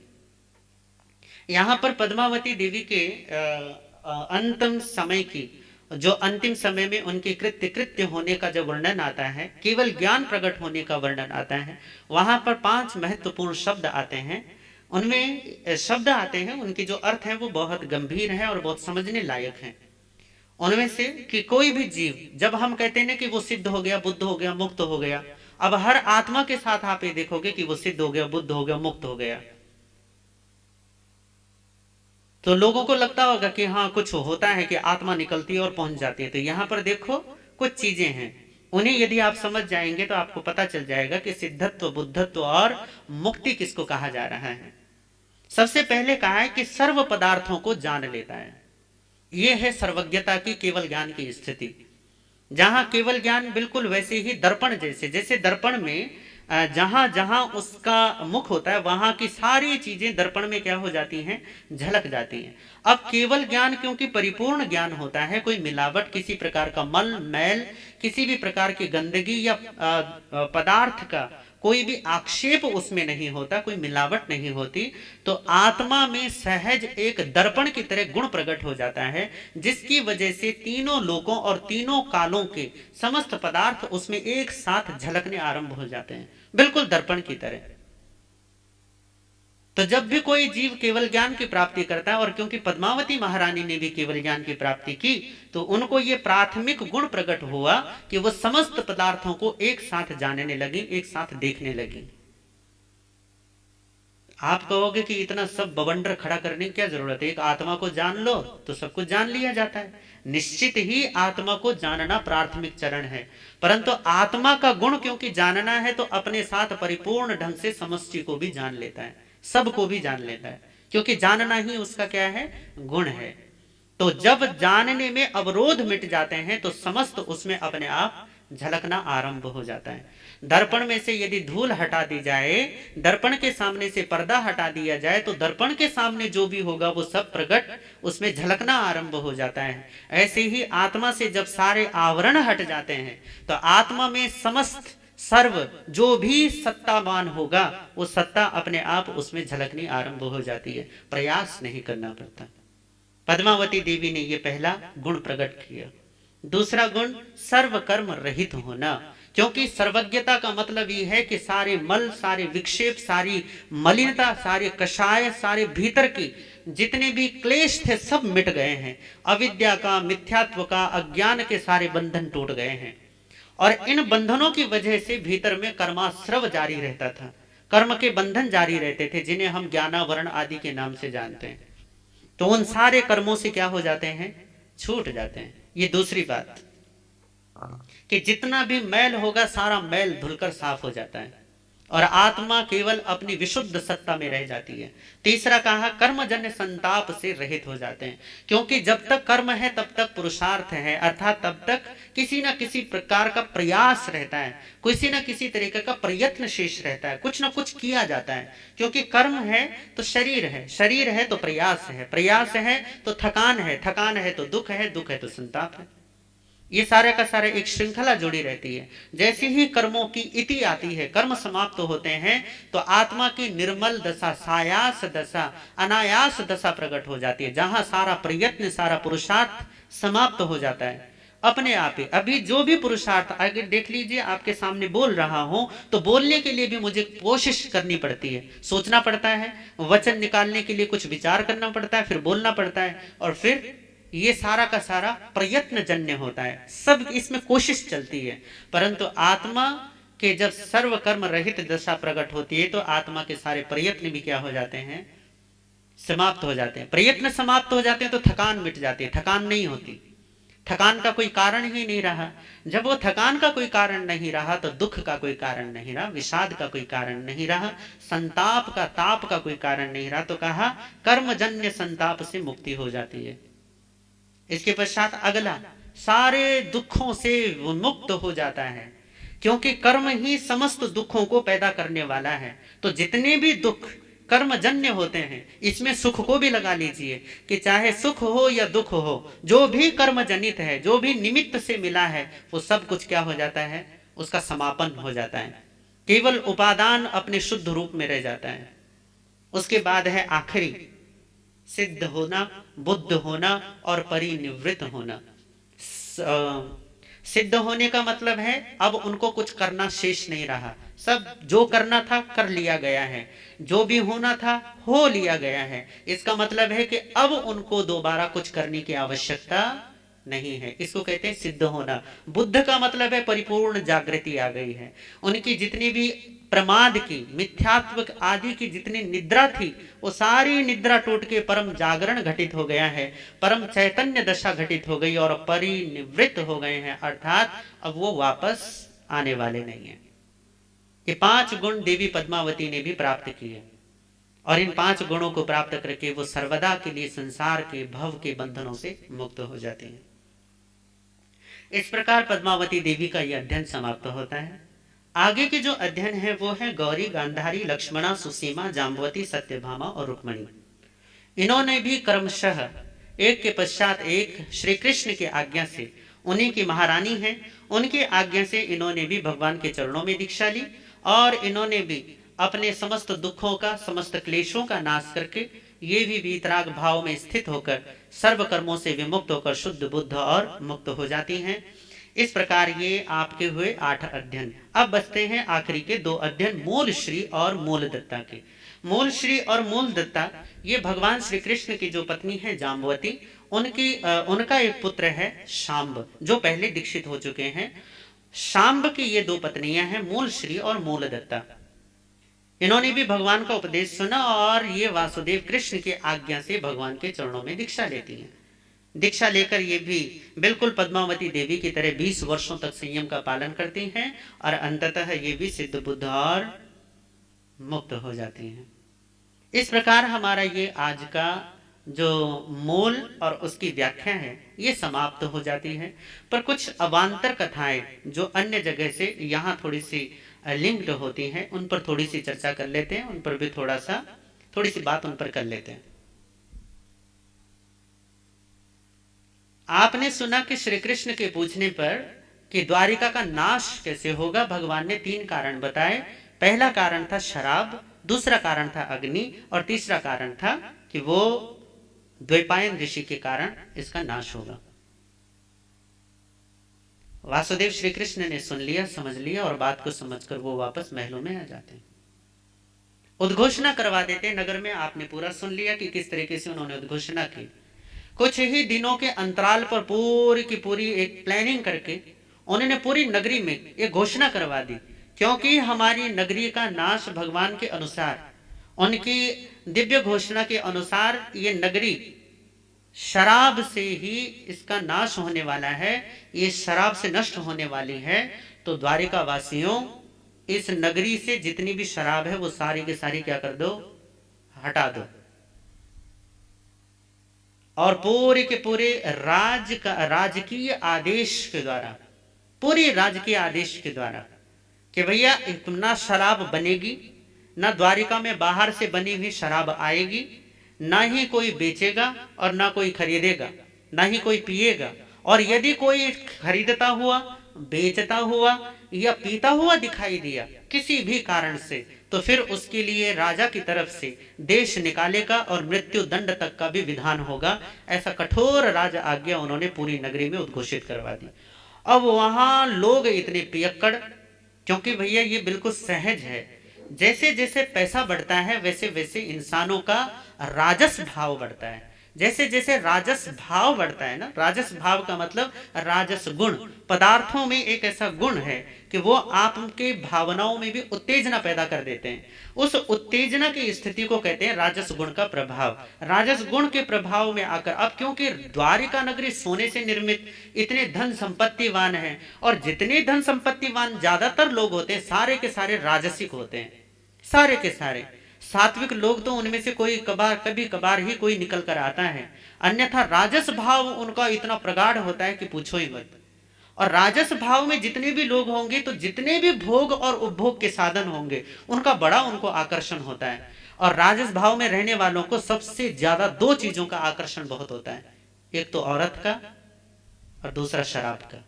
यहाँ पर पद्मावती देवी के अंतिम समय की, जो अंतिम समय में उनके कृत्य होने का जो वर्णन आता है, केवल ज्ञान प्रकट होने का वर्णन आता है, वहां पर 5 महत्वपूर्ण शब्द आते हैं। उनमें शब्द आते हैं, उनके जो अर्थ हैं वो बहुत गंभीर हैं और बहुत समझने लायक हैं। उनमें से कि कोई भी जीव, जब हम कहते हैं ना कि वो सिद्ध हो गया, बुद्ध हो गया, मुक्त हो गया, अब हर आत्मा के साथ आप ये देखोगे कि वो सिद्ध हो गया, बुद्ध हो गया, मुक्त हो गया, तो लोगों को लगता होगा कि हाँ कुछ होता है कि आत्मा निकलती है और पहुंच जाती है। तो यहां पर देखो कुछ चीजें हैं, उन्हें यदि आप समझ जाएंगे तो आपको पता चल जाएगा कि सिद्धत्व, बुद्धत्व और मुक्ति किसको कहा जा रहा है। सबसे पहले कहा है कि सर्व पदार्थों को जान लेता है। यह है सर्वज्ञता की, केवल ज्ञान की स्थिति, जहां केवल ज्ञान बिल्कुल वैसे ही दर्पण जैसे, जैसे दर्पण में जहां जहां उसका मुख होता है वहां की सारी चीजें दर्पण में क्या हो जाती हैं, झलक जाती हैं। अब केवल ज्ञान क्योंकि परिपूर्ण ज्ञान होता है, कोई मिलावट, किसी प्रकार का मल मैल, किसी भी प्रकार की गंदगी या पदार्थ का कोई भी आक्षेप उसमें नहीं होता, कोई मिलावट नहीं होती, तो आत्मा में सहज एक दर्पण की तरह गुण प्रकट हो जाता है, जिसकी वजह से तीनों लोकों और तीनों कालों के समस्त पदार्थ उसमें एक साथ झलकने आरंभ हो जाते हैं, बिल्कुल दर्पण की तरह। तो जब भी कोई जीव केवल ज्ञान की प्राप्ति करता है, और क्योंकि पद्मावती महारानी ने भी केवल ज्ञान की प्राप्ति की, तो उनको ये प्राथमिक गुण प्रकट हुआ कि वो समस्त पदार्थों को एक साथ जानने लगी, एक साथ देखने लगी। आप कहोगे कि इतना सब बवंडर खड़ा करने की क्या जरूरत है, एक आत्मा को जान लो तो सब कुछ जान लिया जाता है। निश्चित ही आत्मा को जानना प्राथमिक चरण है, परंतु आत्मा का गुण क्योंकि जानना है तो अपने साथ परिपूर्ण ढंग से समष्टि को भी जान लेता है, सबको भी जान लेता है, क्योंकि जानना ही उसका क्या है, गुण है। तो जब जानने में अवरोध मिट जाते हैं तो समस्त उसमें अपने आप झलकना आरंभ हो जाता है। दर्पण में से यदि धूल हटा दी जाए, दर्पण के सामने से पर्दा हटा दिया जाए, तो दर्पण के सामने जो भी होगा वो सब प्रकट उसमें झलकना आरंभ हो जाता है। ऐसे ही आत्मा से जब सारे आवरण हट जाते हैं तो आत्मा में समस्त सर्व जो भी सत्तावान होगा वो सत्ता अपने आप उसमें झलकनी आरंभ हो जाती है, प्रयास नहीं करना पड़ता। पद्मावती देवी ने ये पहला गुण प्रकट किया। दूसरा गुण सर्व कर्म रहित होना, क्योंकि सर्वज्ञता का मतलब ये है कि सारे मल, सारे विक्षेप, सारी मलिनता, सारे कषाय, सारे भीतर की जितने भी क्लेश थे सब मिट गए हैं। अविद्या का, मिथ्यात्व का, अज्ञान के सारे बंधन टूट गए हैं, और इन बंधनों की वजह से भीतर में कर्माश्रव जारी रहता था, कर्म के बंधन जारी रहते थे, जिन्हें हम ज्ञानावरण आदि के नाम से जानते हैं। तो उन सारे कर्मों से क्या हो जाते हैं, छूट जाते हैं। ये दूसरी बात कि जितना भी मैल होगा सारा मैल धुलकर साफ हो जाता है और आत्मा केवल अपनी विशुद्ध सत्ता में रह जाती है। तीसरा कहा कर्मजन्य संताप से रहित हो जाते हैं, क्योंकि जब तक कर्म है तब तक पुरुषार्थ है, अर्थात तब तक किसी न किसी प्रकार का प्रयास रहता है, किसी न किसी तरीके का प्रयत्न शेष रहता है, कुछ न कुछ किया जाता है। क्योंकि कर्म है तो शरीर है, शरीर है तो प्रयास है, प्रयास है तो थकान है, थकान है तो दुख है, दुख है तो संताप है। ये सारे का सारे एक श्रृंखला जुड़ी रहती है। जैसे ही कर्मों की इति आती है, कर्म समाप्त होते हैं, तो आत्मा की निर्मल दशा, सायास दशा, अनायास दशा प्रकट हो जाती है, जहां सारा प्रयत्न, सारा पुरुषार्थ समाप्त हो जाता है अपने आप ही। अभी जो भी पुरुषार्थ, अगर देख लीजिए आपके सामने बोल रहा हूं तो बोलने के लिए भी मुझे कोशिश करनी पड़ती है, सोचना पड़ता है, वचन निकालने के लिए कुछ विचार करना पड़ता है, फिर बोलना पड़ता है, और फिर ये सारा का सारा प्रयत्न जन्य होता है, सब इसमें कोशिश चलती है। परंतु आत्मा के जब सर्व कर्म रहित दशा प्रकट होती है तो आत्मा के सारे प्रयत्न भी क्या हो जाते हैं, समाप्त हो जाते हैं। प्रयत्न समाप्त हो जाते हैं तो थकान मिट जाती है, थकान नहीं होती, थकान का कोई कारण ही नहीं रहा। जब वो थकान का कोई कारण नहीं रहा तो दुख का कोई कारण नहीं रहा, विषाद का कोई कारण नहीं रहा, संताप का, ताप का कोई कारण नहीं रहा, तो कहा कर्मजन्य संताप से मुक्ति हो जाती है। इसके पश्चात अगला, सारे दुखों से मुक्त हो जाता है, क्योंकि कर्म ही समस्त दुखों को पैदा करने वाला है। तो जितने भी दुख कर्मजन्य होते हैं, इसमें सुख को भी लगा लीजिए कि चाहे सुख हो या दुख हो, जो भी कर्म जनित है, जो भी निमित्त से मिला है, वो सब कुछ क्या हो जाता है, उसका समापन हो जाता है। केवल उपादान अपने शुद्ध रूप में रह जाता है। उसके बाद है आखिरी, सिद्ध होना, बुद्ध होना और परिनिवृत्त होना। सिद्ध होने का मतलब है अब उनको कुछ करना शेष नहीं रहा, सब जो करना था कर लिया गया है, जो भी होना था हो लिया गया है। इसका मतलब है कि अब उनको दोबारा कुछ करने की आवश्यकता नहीं है। इसको कहते हैं सिद्ध होना। बुद्ध का मतलब है परिपूर्ण जागृति आ गई है। उनकी जितनी भी प्रमाद की, मिथ्यात्व आदि की जितनी निद्रा थी, वो सारी निद्रा टूट के परम जागरण घटित हो गया है, परम चैतन्य दशा घटित हो गई और परिनिवृत्त हो गए हैं, अर्थात अब वो वापस आने वाले नहीं है। ये 5 गुण देवी पद्मावती ने भी प्राप्त किए और इन 5 गुणों को प्राप्त करके वो सर्वदा के लिए संसार के भव के बंधनों से मुक्त हो जाते हैं। इस प्रकार पद्मावती देवी का यह अध्ययन समाप्त होता है। आगे के जो अध्ययन है वो है गौरी, गांधारी, लक्ष्मणा, सुसीमा, जाम्बवती, सत्यभामा और रुक्मणी। इन्होंने भी क्रमशः एक के पश्चात एक श्री कृष्ण की आज्ञा से, उन्हीं की महारानी है, उनकी आज्ञा से इन्होंने भी भगवान के चरणों में दीक्षा ली और इन्होंने भी अपने समस्त दुखों का, समस्त क्लेशों का नाश करके ये भी वीतराग भाव में स्थित होकर सर्व कर्मों से विमुक्त होकर शुद्ध बुद्ध और मुक्त हो जाती हैं। इस प्रकार ये आपके हुए 8 अध्ययन। अब बचते हैं आखिरी के 2 अध्ययन, मूल श्री और मूल दत्ता के। मूल श्री और मूल दत्ता ये भगवान श्री कृष्ण की जो पत्नी है जाम्बवती, उनका एक पुत्र है शाम्ब, जो पहले दीक्षित हो चुके हैं। शाम्ब की ये 2 पत्नियां हैं, मूल श्री और मूल दत्ता। इन्होंने भी भगवान का उपदेश सुना और ये वासुदेव कृष्ण की आज्ञा से भगवान के चरणों में दीक्षा लेती हैं। दीक्षा लेकर ये भी बिल्कुल पद्मावती देवी की तरह 20 वर्षों तक संयम का पालन करती हैं और अंततः ये भी सिद्ध बुद्ध और मुक्त हो जाती हैं। इस प्रकार हमारा ये आज का जो मूल और उसकी व्याख्या है ये समाप्त हो जाती है। पर कुछ अवान्तर कथाएं जो अन्य जगह से यहाँ थोड़ी सी लिंक्ड होती हैं, उन पर थोड़ी सी चर्चा कर लेते हैं, उन पर भी थोड़ी सी बात उन पर कर लेते हैं। आपने सुना कि श्री कृष्ण के पूछने पर कि द्वारिका का नाश कैसे होगा, भगवान ने 3 कारण बताए। पहला कारण था शराब, दूसरा कारण था अग्नि और तीसरा कारण था कि वो द्वैपायन ऋषि के कारण इसका नाश होगा। वासुदेव श्री कृष्ण ने सुन लिया, समझ लिया और बात को समझकर वो वापस महलों में आ जाते हैं। उद्घोषणा करवा देते नगर में। आपने पूरा सुन लिया कि किस तरीके से उन्होंने उद्घोषणा की। कुछ ही दिनों के अंतराल पर पूरी की पूरी एक प्लानिंग करके उन्होंने पूरी नगरी में एक घोषणा करवा दी, क्योंकि हमारी नगरी का नाश भगवान के अनुसार, उनकी दिव्य घोषणा के अनुसार ये नगरी शराब से ही इसका नाश होने वाला है, ये शराब से नष्ट होने वाली है। तो द्वारिका वासियों, इस नगरी से जितनी भी शराब है वो सारी की सारी क्या कर दो, हटा दो। और पूरे के पूरे राजकीय आदेश के द्वारा, पूरी राजकीय आदेश के द्वारा कि भैया ना शराब बनेगी, ना द्वारिका में बाहर से बनी हुई शराब आएगी, ना ही कोई बेचेगा और ना कोई खरीदेगा, ना ही कोई पिएगा। और यदि कोई खरीदता हुआ, बेचता हुआ या पीता हुआ दिखाई दिया किसी भी कारण से, तो फिर उसके लिए राजा की तरफ से देश निकालेगा और मृत्यु दंड तक का भी विधान होगा। ऐसा कठोर राज आज्ञा उन्होंने पूरी नगरी में उद्घोषित करवा दी। अब वहां लोग इतने पियक्कड़, क्योंकि भैया ये बिल्कुल सहज है, जैसे जैसे पैसा बढ़ता है वैसे वैसे इंसानों का राजस भाव बढ़ता है। जैसे जैसे राजस भाव बढ़ता है ना, राजस भाव का मतलब राजस गुण, पदार्थों में एक ऐसा गुण है कि वो आपके भावनाओं में भी उत्तेजना पैदा कर देते हैं। उस उत्तेजना की स्थिति को कहते हैं राजस गुण का प्रभाव। राजस गुण के प्रभाव में आकर, अब क्योंकि द्वारिका नगरी सोने से निर्मित, इतने धन संपत्तिवान है, और जितने धन संपत्तिवान ज्यादातर लोग होते हैं सारे के सारे राजसिक होते हैं, सारे के सारे। सात्विक लोग तो उनमें से कोई कभी कभार ही कोई निकल कर आता है, अन्यथा राजस भाव उनका इतना प्रगाढ़ होता है कि पूछो ही मत। और राजस भाव में जितने भी लोग होंगे तो जितने भी भोग और उपभोग के साधन होंगे उनका बड़ा उनको आकर्षण होता है। और राजस भाव में रहने वालों को सबसे ज्यादा 2 चीजों का आकर्षण बहुत होता है, एक तो औरत का और दूसरा शराब का।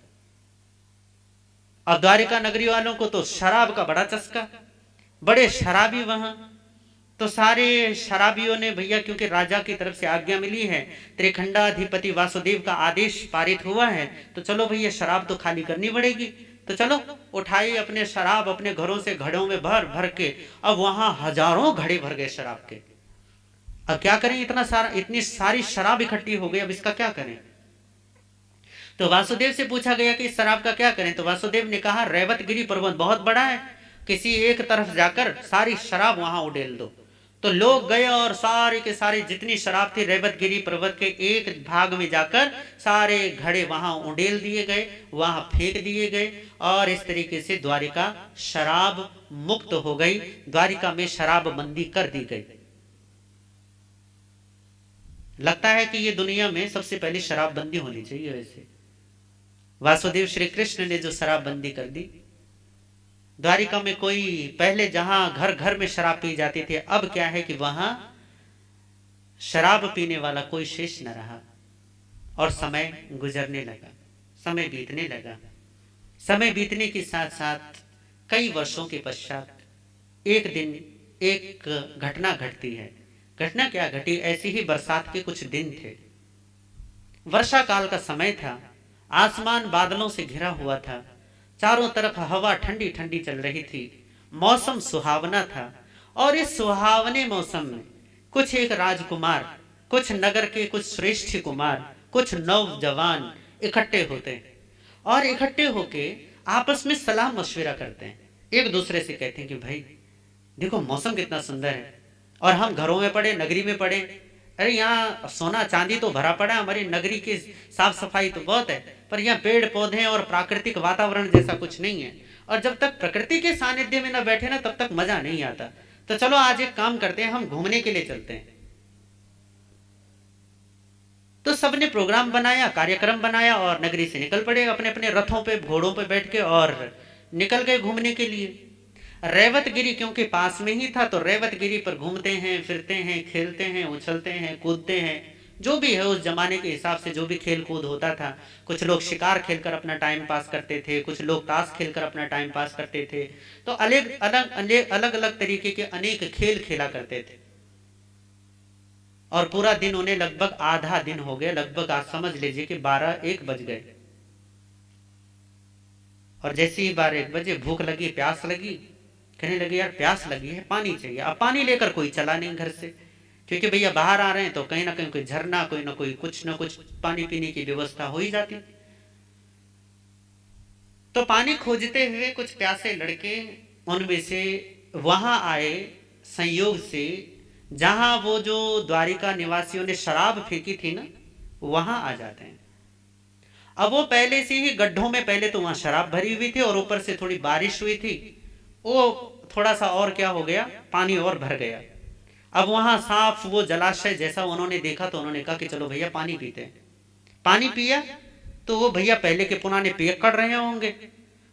अब द्वारिका नगरी वालों को तो शराब का बड़ा चस्का, बड़े शराबी वहां। तो सारे शराबियों ने भैया, क्योंकि राजा की तरफ से आज्ञा मिली है, त्रिखंडाधिपति वासुदेव का आदेश पारित हुआ है, तो चलो भैया शराब तो खाली करनी पड़ेगी। तो चलो उठाई अपने शराब, अपने घरों से घड़ों में भर भर के। अब वहां हजारों घड़े भर गए शराब के। अब क्या करें, इतनी सारी शराब इकट्ठी हो गई, अब इसका क्या करें। तो वासुदेव से पूछा गया कि इस शराब का क्या करें। तो वासुदेव ने कहा, रेवतगिरी पर्वत बहुत बड़ा है, किसी एक तरफ जाकर सारी शराब वहां उड़ेल दो। तो लोग गए और सारे के सारे जितनी शराब थी रेवतगिरी पर्वत के एक भाग में जाकर सारे घड़े वहां उड़ेल दिए गए, वहां फेंक दिए गए। और इस तरीके से द्वारिका शराब मुक्त हो गई, द्वारिका में शराब बंदी कर दी गई। लगता है कि ये दुनिया में सबसे पहले शराब बंदी होनी चाहिए। वैसे वासुदेव श्री कृष्ण ने जो शराब बंदी कर दी, द्वारिका में कोई पहले जहां घर घर में शराब पी जाती थी, अब क्या है कि वहां शराब पीने वाला कोई शेष न रहा। और समय गुजरने लगा, समय बीतने लगा। समय बीतने के साथ साथ कई वर्षों के पश्चात एक दिन एक घटना घटती है। घटना क्या घटी, ऐसी ही बरसात के कुछ दिन थे, वर्षा काल का समय था, आसमान बादलों से घिरा हुआ था, चारों तरफ हवा ठंडी ठंडी चल रही थी, मौसम सुहावना था। और इस सुहावने मौसम में कुछ एक राजकुमार, कुछ नगर के कुछ श्रेष्ठ कुमार, कुछ नौजवान इकट्ठे होते हैं और इकट्ठे होके आपस में सलाह मशविरा करते हैं। एक दूसरे से कहते हैं कि भाई देखो मौसम कितना सुंदर है, और हम घरों में पड़े, नगरी में पड़े, अरे यहाँ सोना चांदी तो भरा पड़ा है, हमारी नगरी की साफ सफाई तो बहुत है, पर यहाँ पेड़ पौधे और प्राकृतिक वातावरण जैसा कुछ नहीं है। और जब तक प्रकृति के सानिध्य में न बैठे ना, तब तक मजा नहीं आता। तो चलो आज एक काम करते हैं, हम घूमने के लिए चलते हैं। तो सबने प्रोग्राम बनाया, कार्यक्रम बनाया और नगरी से निकल पड़े अपने अपने रथों पे, घोड़ों पे बैठ के, और निकल गए घूमने के लिए। रेवतगिरी क्योंकि पास में ही था, तो रेवतगिरी पर घूमते हैं, फिरते हैं, खेलते हैं, उछलते हैं, कूदते हैं, जो भी है उस जमाने के हिसाब से जो भी खेल कूद होता था। कुछ लोग शिकार खेलकर अपना टाइम पास करते थे, कुछ लोग ताश खेलकर अपना टाइम पास करते थे। तो अलग अलग अलग तरीके के अनेक खेल खेला करते थे। और पूरा दिन उन्हें लगभग आधा दिन हो गया, लगभग आप समझ लीजिए कि 12-1 बज गए। और जैसे ही 12-1 बजे भूख लगी, प्यास लगी, कहने लगे यार प्यास लगी है, पानी चाहिए। अब पानी लेकर कोई चला नहीं घर से, क्योंकि भैया बाहर आ रहे हैं तो कहीं ना कहीं कोई झरना, कोई ना कोई कुछ ना कुछ पानी पीने की व्यवस्था हो ही जाती। तो पानी खोजते हुए कुछ प्यासे लड़के उनमें से वहां आए, संयोग से जहां वो जो द्वारिका निवासियों ने शराब फेंकी थी ना, वहां आ जाते हैं। अब वो पहले से ही गड्ढों में, पहले तो वहां शराब भरी हुई थी और ऊपर से थोड़ी बारिश हुई थी, वो थोड़ा सा और क्या हो गया, पानी और भर गया। अब वहां साफ वो जलाशय जैसा उन्होंने देखा, तो उन्होंने कहा कि चलो भैया पानी पीते हैं। पानी पिया तो वो भैया पहले के पुराने पियक्कड़ रहे होंगे।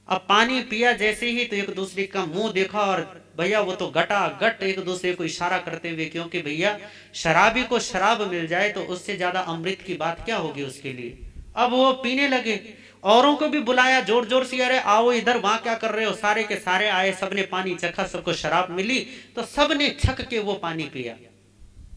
अब पानी पिया जैसे ही तो एक दूसरे का मुंह देखा, और भैया वो तो गटा गट एक दूसरे को इशारा करते हुए, क्योंकि भैया शराबी को शराब मिल जाए तो उससे ज्यादा अमृत की बात क्या होगी उसके लिए। अब वो पीने लगे, औरों को भी बुलाया जोर जोर से, अरे आओ इधर, वहां क्या कर रहे हो। सारे के सारे आए, सबने पानी चखा, सबको शराब मिली, तो सबने छक के वो पानी पिया।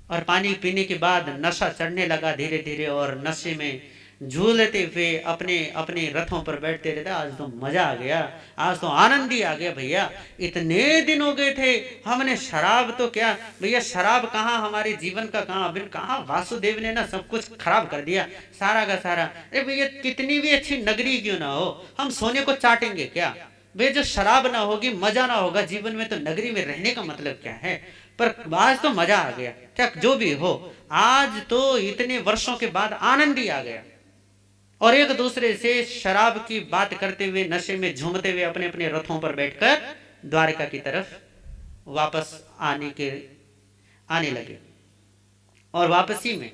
और पानी पीने के बाद नशा चढ़ने लगा धीरे धीरे, और नशे में झूलते हुए अपने अपने रथों पर बैठते रहते। आज तो मजा आ गया, आज तो आनंद ही आ गया भैया, इतने दिन हो गए थे हमने शराब तो क्या भैया, शराब कहाँ, हमारे जीवन का कहाँ, अभी कहाँ, वासुदेव ने ना सब कुछ खराब कर दिया सारा का सारा। अरे भैया कितनी भी अच्छी नगरी क्यों ना हो, हम सोने को चाटेंगे क्या भैया, जो शराब ना होगी, मजा ना होगा जीवन में, तो नगरी में रहने का मतलब क्या है। पर आज तो मजा आ गया, क्या जो भी हो, आज तो इतने वर्षों के बाद आनंद ही आ गया। और एक दूसरे से शराब की बात करते हुए, नशे में झूमते हुए अपने अपने रथों पर बैठकर द्वारका की तरफ वापस आने लगे। और वापसी में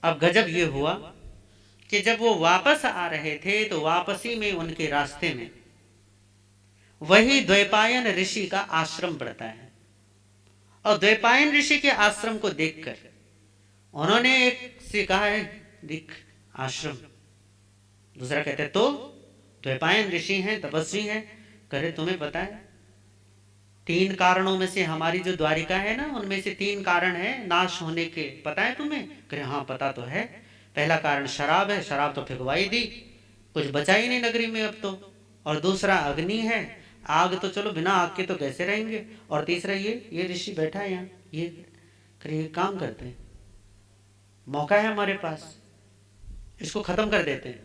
अब गजब ये हुआ कि जब वो वापस आ रहे थे, तो वापसी में उनके रास्ते में वही द्वैपायन ऋषि का आश्रम पड़ता है। और द्वैपायन ऋषि के आश्रम को देखकर उन्होंने एक से कहा है, देख आश्रम, दूसरा कहते तो द्वैपायन ऋषि हैं, तपस्वी हैं। करे तुम्हें पता है 3 कारणों में से हमारी जो द्वारिका है ना, उनमें से 3 कारण है नाश होने के, पता है तुम्हें? करे हाँ पता तो है। पहला कारण शराब है, शराब तो फिकवाई दी, कुछ बचा ही नहीं नगरी में अब तो। और दूसरा अग्नि है, आग तो चलो बिना आग के तो कैसे रहेंगे। और तीसरा ये ऋषि बैठा है यहाँ, ये करे काम करते हैं, मौका है हमारे पास, इसको खत्म कर देते हैं।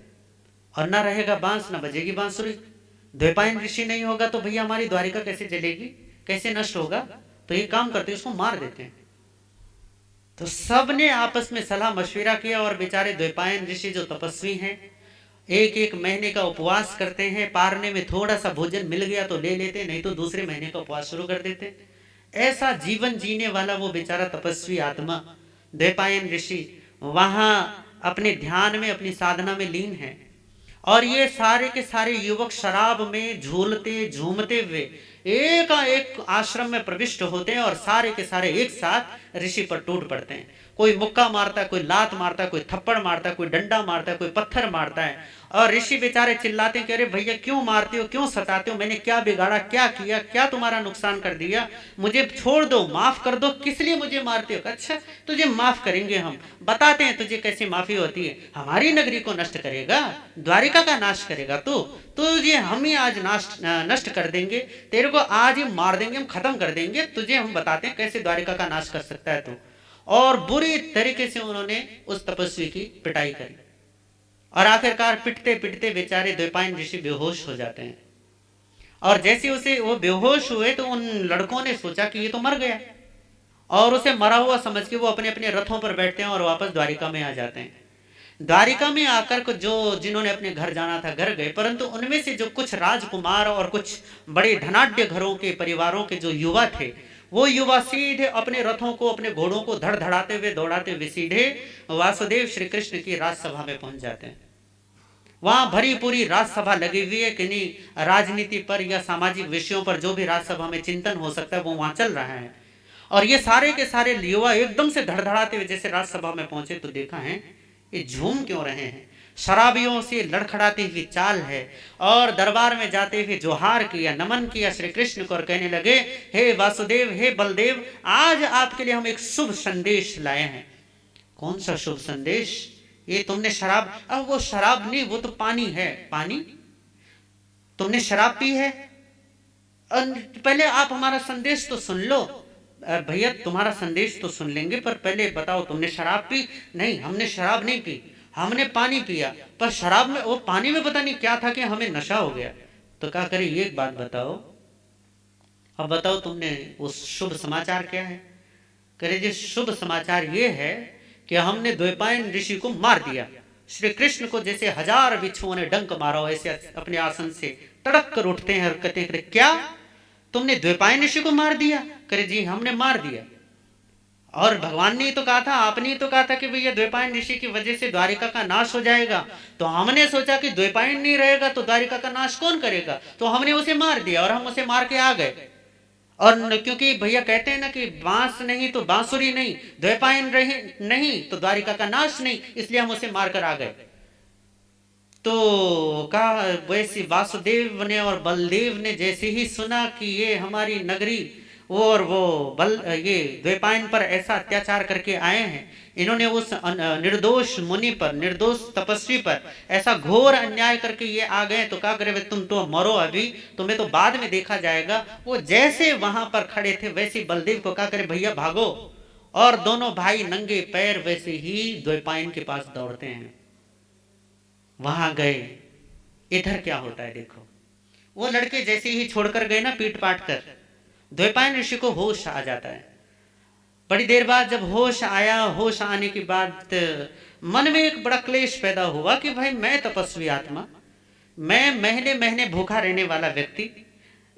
और ना रहेगा बांस ना बजेगी बांसुरी। द्वैपायन ऋषि नहीं होगा तो भैया हमारी द्वारिका कैसे जलेगी, कैसे नष्ट होगा। तो ये काम करते हैं, इसको मार देते हैं। तो सबने आपस में सलाह मशविरा किया और बेचारे द्वैपायन ऋषि जो तपस्वी हैं, 1-1 महीने का उपवास करते हैं। पारने में थोड़ा सा भोजन मिल गया तो ले लेते, नहीं तो दूसरे महीने का उपवास शुरू कर देते। ऐसा जीवन जीने वाला वो बेचारा तपस्वी आत्मा द्वैपायन ऋषि वहां अपने ध्यान में, अपनी साधना में लीन है। और ये सारे के सारे युवक शराब में झूलते झूमते हुए एक आश्रम में प्रविष्ट होते हैं और सारे के सारे एक साथ ऋषि पर टूट पड़ते हैं। कोई मुक्का मारता है, कोई लात मारता है, कोई थप्पड़ मारता है, कोई डंडा मारता है, कोई पत्थर मारता है। और ऋषि बेचारे चिल्लाते हैं कि अरे भैया क्यों मारते हो, क्यों सताते हो, मैंने क्या बिगाड़ा, क्या किया, क्या तुम्हारा नुकसान कर दिया, मुझे छोड़ दो, माफ कर दो, किस लिए मुझे मारते हो। अच्छा तुझे माफ करेंगे, हम बताते हैं तुझे कैसे माफी होती है। हमारी नगरी को नष्ट करेगा, द्वारिका का नाश करेगा तू, तुझे हम ही आज नष्ट कर देंगे, तेरे को आज ही मार देंगे, हम खत्म कर देंगे, तुझे हम बताते हैं कैसे द्वारिका का नाश कर सकता है तू। और बुरी तरीके से उन्होंने उस तपस्वी की पिटाई करी। और आखिरकार पिटते पिटते बेचारे द्वैपायन ऋषि बेहोश हो जाते हैं। और जैसे उसे वो बेहोश हुए तो उन लड़कों ने सोचा कि ये तो मर गया, और उसे मरा हुआ समझ के वो अपने अपने रथों पर बैठते हैं और वापस द्वारिका में आ जाते हैं। द्वारिका में आकर को जिन्होंने अपने घर जाना था घर गए, परंतु उनमें से जो कुछ राजकुमार और कुछ बड़े धनाढ्य घरों के परिवारों के जो युवा थे, वो युवा सीधे अपने रथों को, अपने घोड़ों को धड़धड़ाते हुए दौड़ाते हुए सीधे वासुदेव श्री कृष्ण की राजसभा में पहुंच जाते हैं। वहां भरी पूरी राजसभा लगी हुई है, किन्हीं राजनीति पर या सामाजिक विषयों पर जो भी राजसभा में चिंतन हो सकता है वो वहां चल रहा है। और ये सारे के सारे युवा एकदम से धड़धड़ाते हुए जैसे राजसभा में पहुंचे तो देखा है ये झूम क्यों रहे हैं, शराबियों से लड़खड़ाती हुई चाल है। और दरबार में जाते हुए जोहार किया, नमन किया श्री कृष्ण को और कहने लगे, हे वासुदेव, हे बलदेव, आज आपके लिए हम एक शुभ संदेश लाए हैं। कौन सा शुभ संदेश? ये तुमने शराब, अब वो शराब नहीं, वो तो पानी है। पानी? तुमने शराब पी है? पहले आप हमारा संदेश तो सुन लो। भैया तुम्हारा संदेश तो सुन लेंगे, पर पहले बताओ तुमने शराब पी? नहीं, हमने शराब नहीं पी, हमने पानी पिया। पर शराब में, वो पानी में पता नहीं क्या था कि हमें नशा हो गया। तो क्या करे, ये एक बात बताओ, अब बताओ तुमने वो शुभ समाचार क्या है? करे जी शुभ समाचार ये है कि हमने द्वैपायन ऋषि को मार दिया। श्री कृष्ण को जैसे 1000 बिच्छुओं ने डंक मारा हो ऐसे अपने आसन से तड़क कर उठते हैं और कहते हैं, क्या तुमने द्वैपायन ऋषि को मार दिया? करे जी हमने मार दिया। और भगवान ने तो कहा था, आपने तो कहा था कि भैया द्वैपायन ऋषि की वजह से द्वारिका का नाश हो जाएगा। तो हमने सोचा कि द्वैपायन नहीं रहेगा तो द्वारिका का नाश कौन करेगा, तो हमने उसे मार दिया और हम उसे मार के आ गए। और क्योंकि भैया कहते हैं ना कि बांस नहीं तो बांसुरी नहीं, द्वैपायन रहे नहीं तो द्वारिका का नाश नहीं, इसलिए हम उसे मारकर आ गए। तो कहा वैसे वासुदेव ने और बलदेव ने जैसे ही सुना कि ये हमारी नगरी और वो ये द्वैपायन पर ऐसा अत्याचार करके आए हैं, इन्होंने उस निर्दोष मुनि पर, निर्दोष तपस्वी पर ऐसा घोर अन्याय करके ये आ गए, तो क्या करे, तुम तो मरो अभी, तुम्हें तो बाद में देखा जाएगा। वो जैसे वहां पर खड़े थे वैसे बलदेव को क्या करे, भैया भागो। और दोनों भाई नंगे पैर वैसे ही द्वैपायन के पास दौड़ते हैं। वहां गए, इधर क्या होता है देखो। वो लड़के जैसे ही छोड़कर गए ना पीट पाट कर, द्वैपायन ऋषि को होश आ जाता है। बड़ी देर बाद जब होश आया, होश आने के बाद मन में एक बड़ा क्लेश पैदा हुआ कि भाई मैं तपस्वी आत्मा, मैं महीने महीने भूखा रहने वाला व्यक्ति,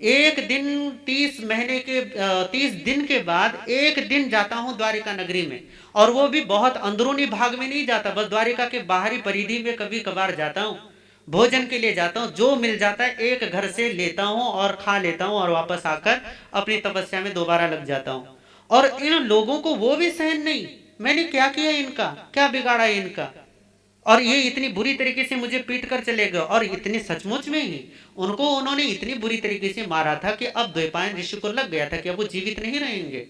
एक दिन 30 महीने के 30 दिन के बाद एक दिन जाता हूं द्वारिका नगरी में, और वो भी बहुत अंदरूनी भाग में नहीं जाता, बस द्वारिका के बाहरी परिधि में कभी कभार जाता हूं, भोजन के लिए जाता हूं, जो मिल जाता है एक घर से लेता हूं और खा लेता हूं और वापस आकर अपनी तपस्या में दोबारा लग जाता हूं। और इन लोगों को वो भी सहन नहीं, मैंने क्या किया, इनका क्या बिगाड़ा इनका। और ये इतनी बुरी तरीके से मुझे पीट कर चले गए, और इतने सचमुच में ही उन्होंने इतनी बुरी तरीके से मारा था कि अब द्वैपायन ऋषि को लग गया था कि अब वो जीवित नहीं रहेंगे,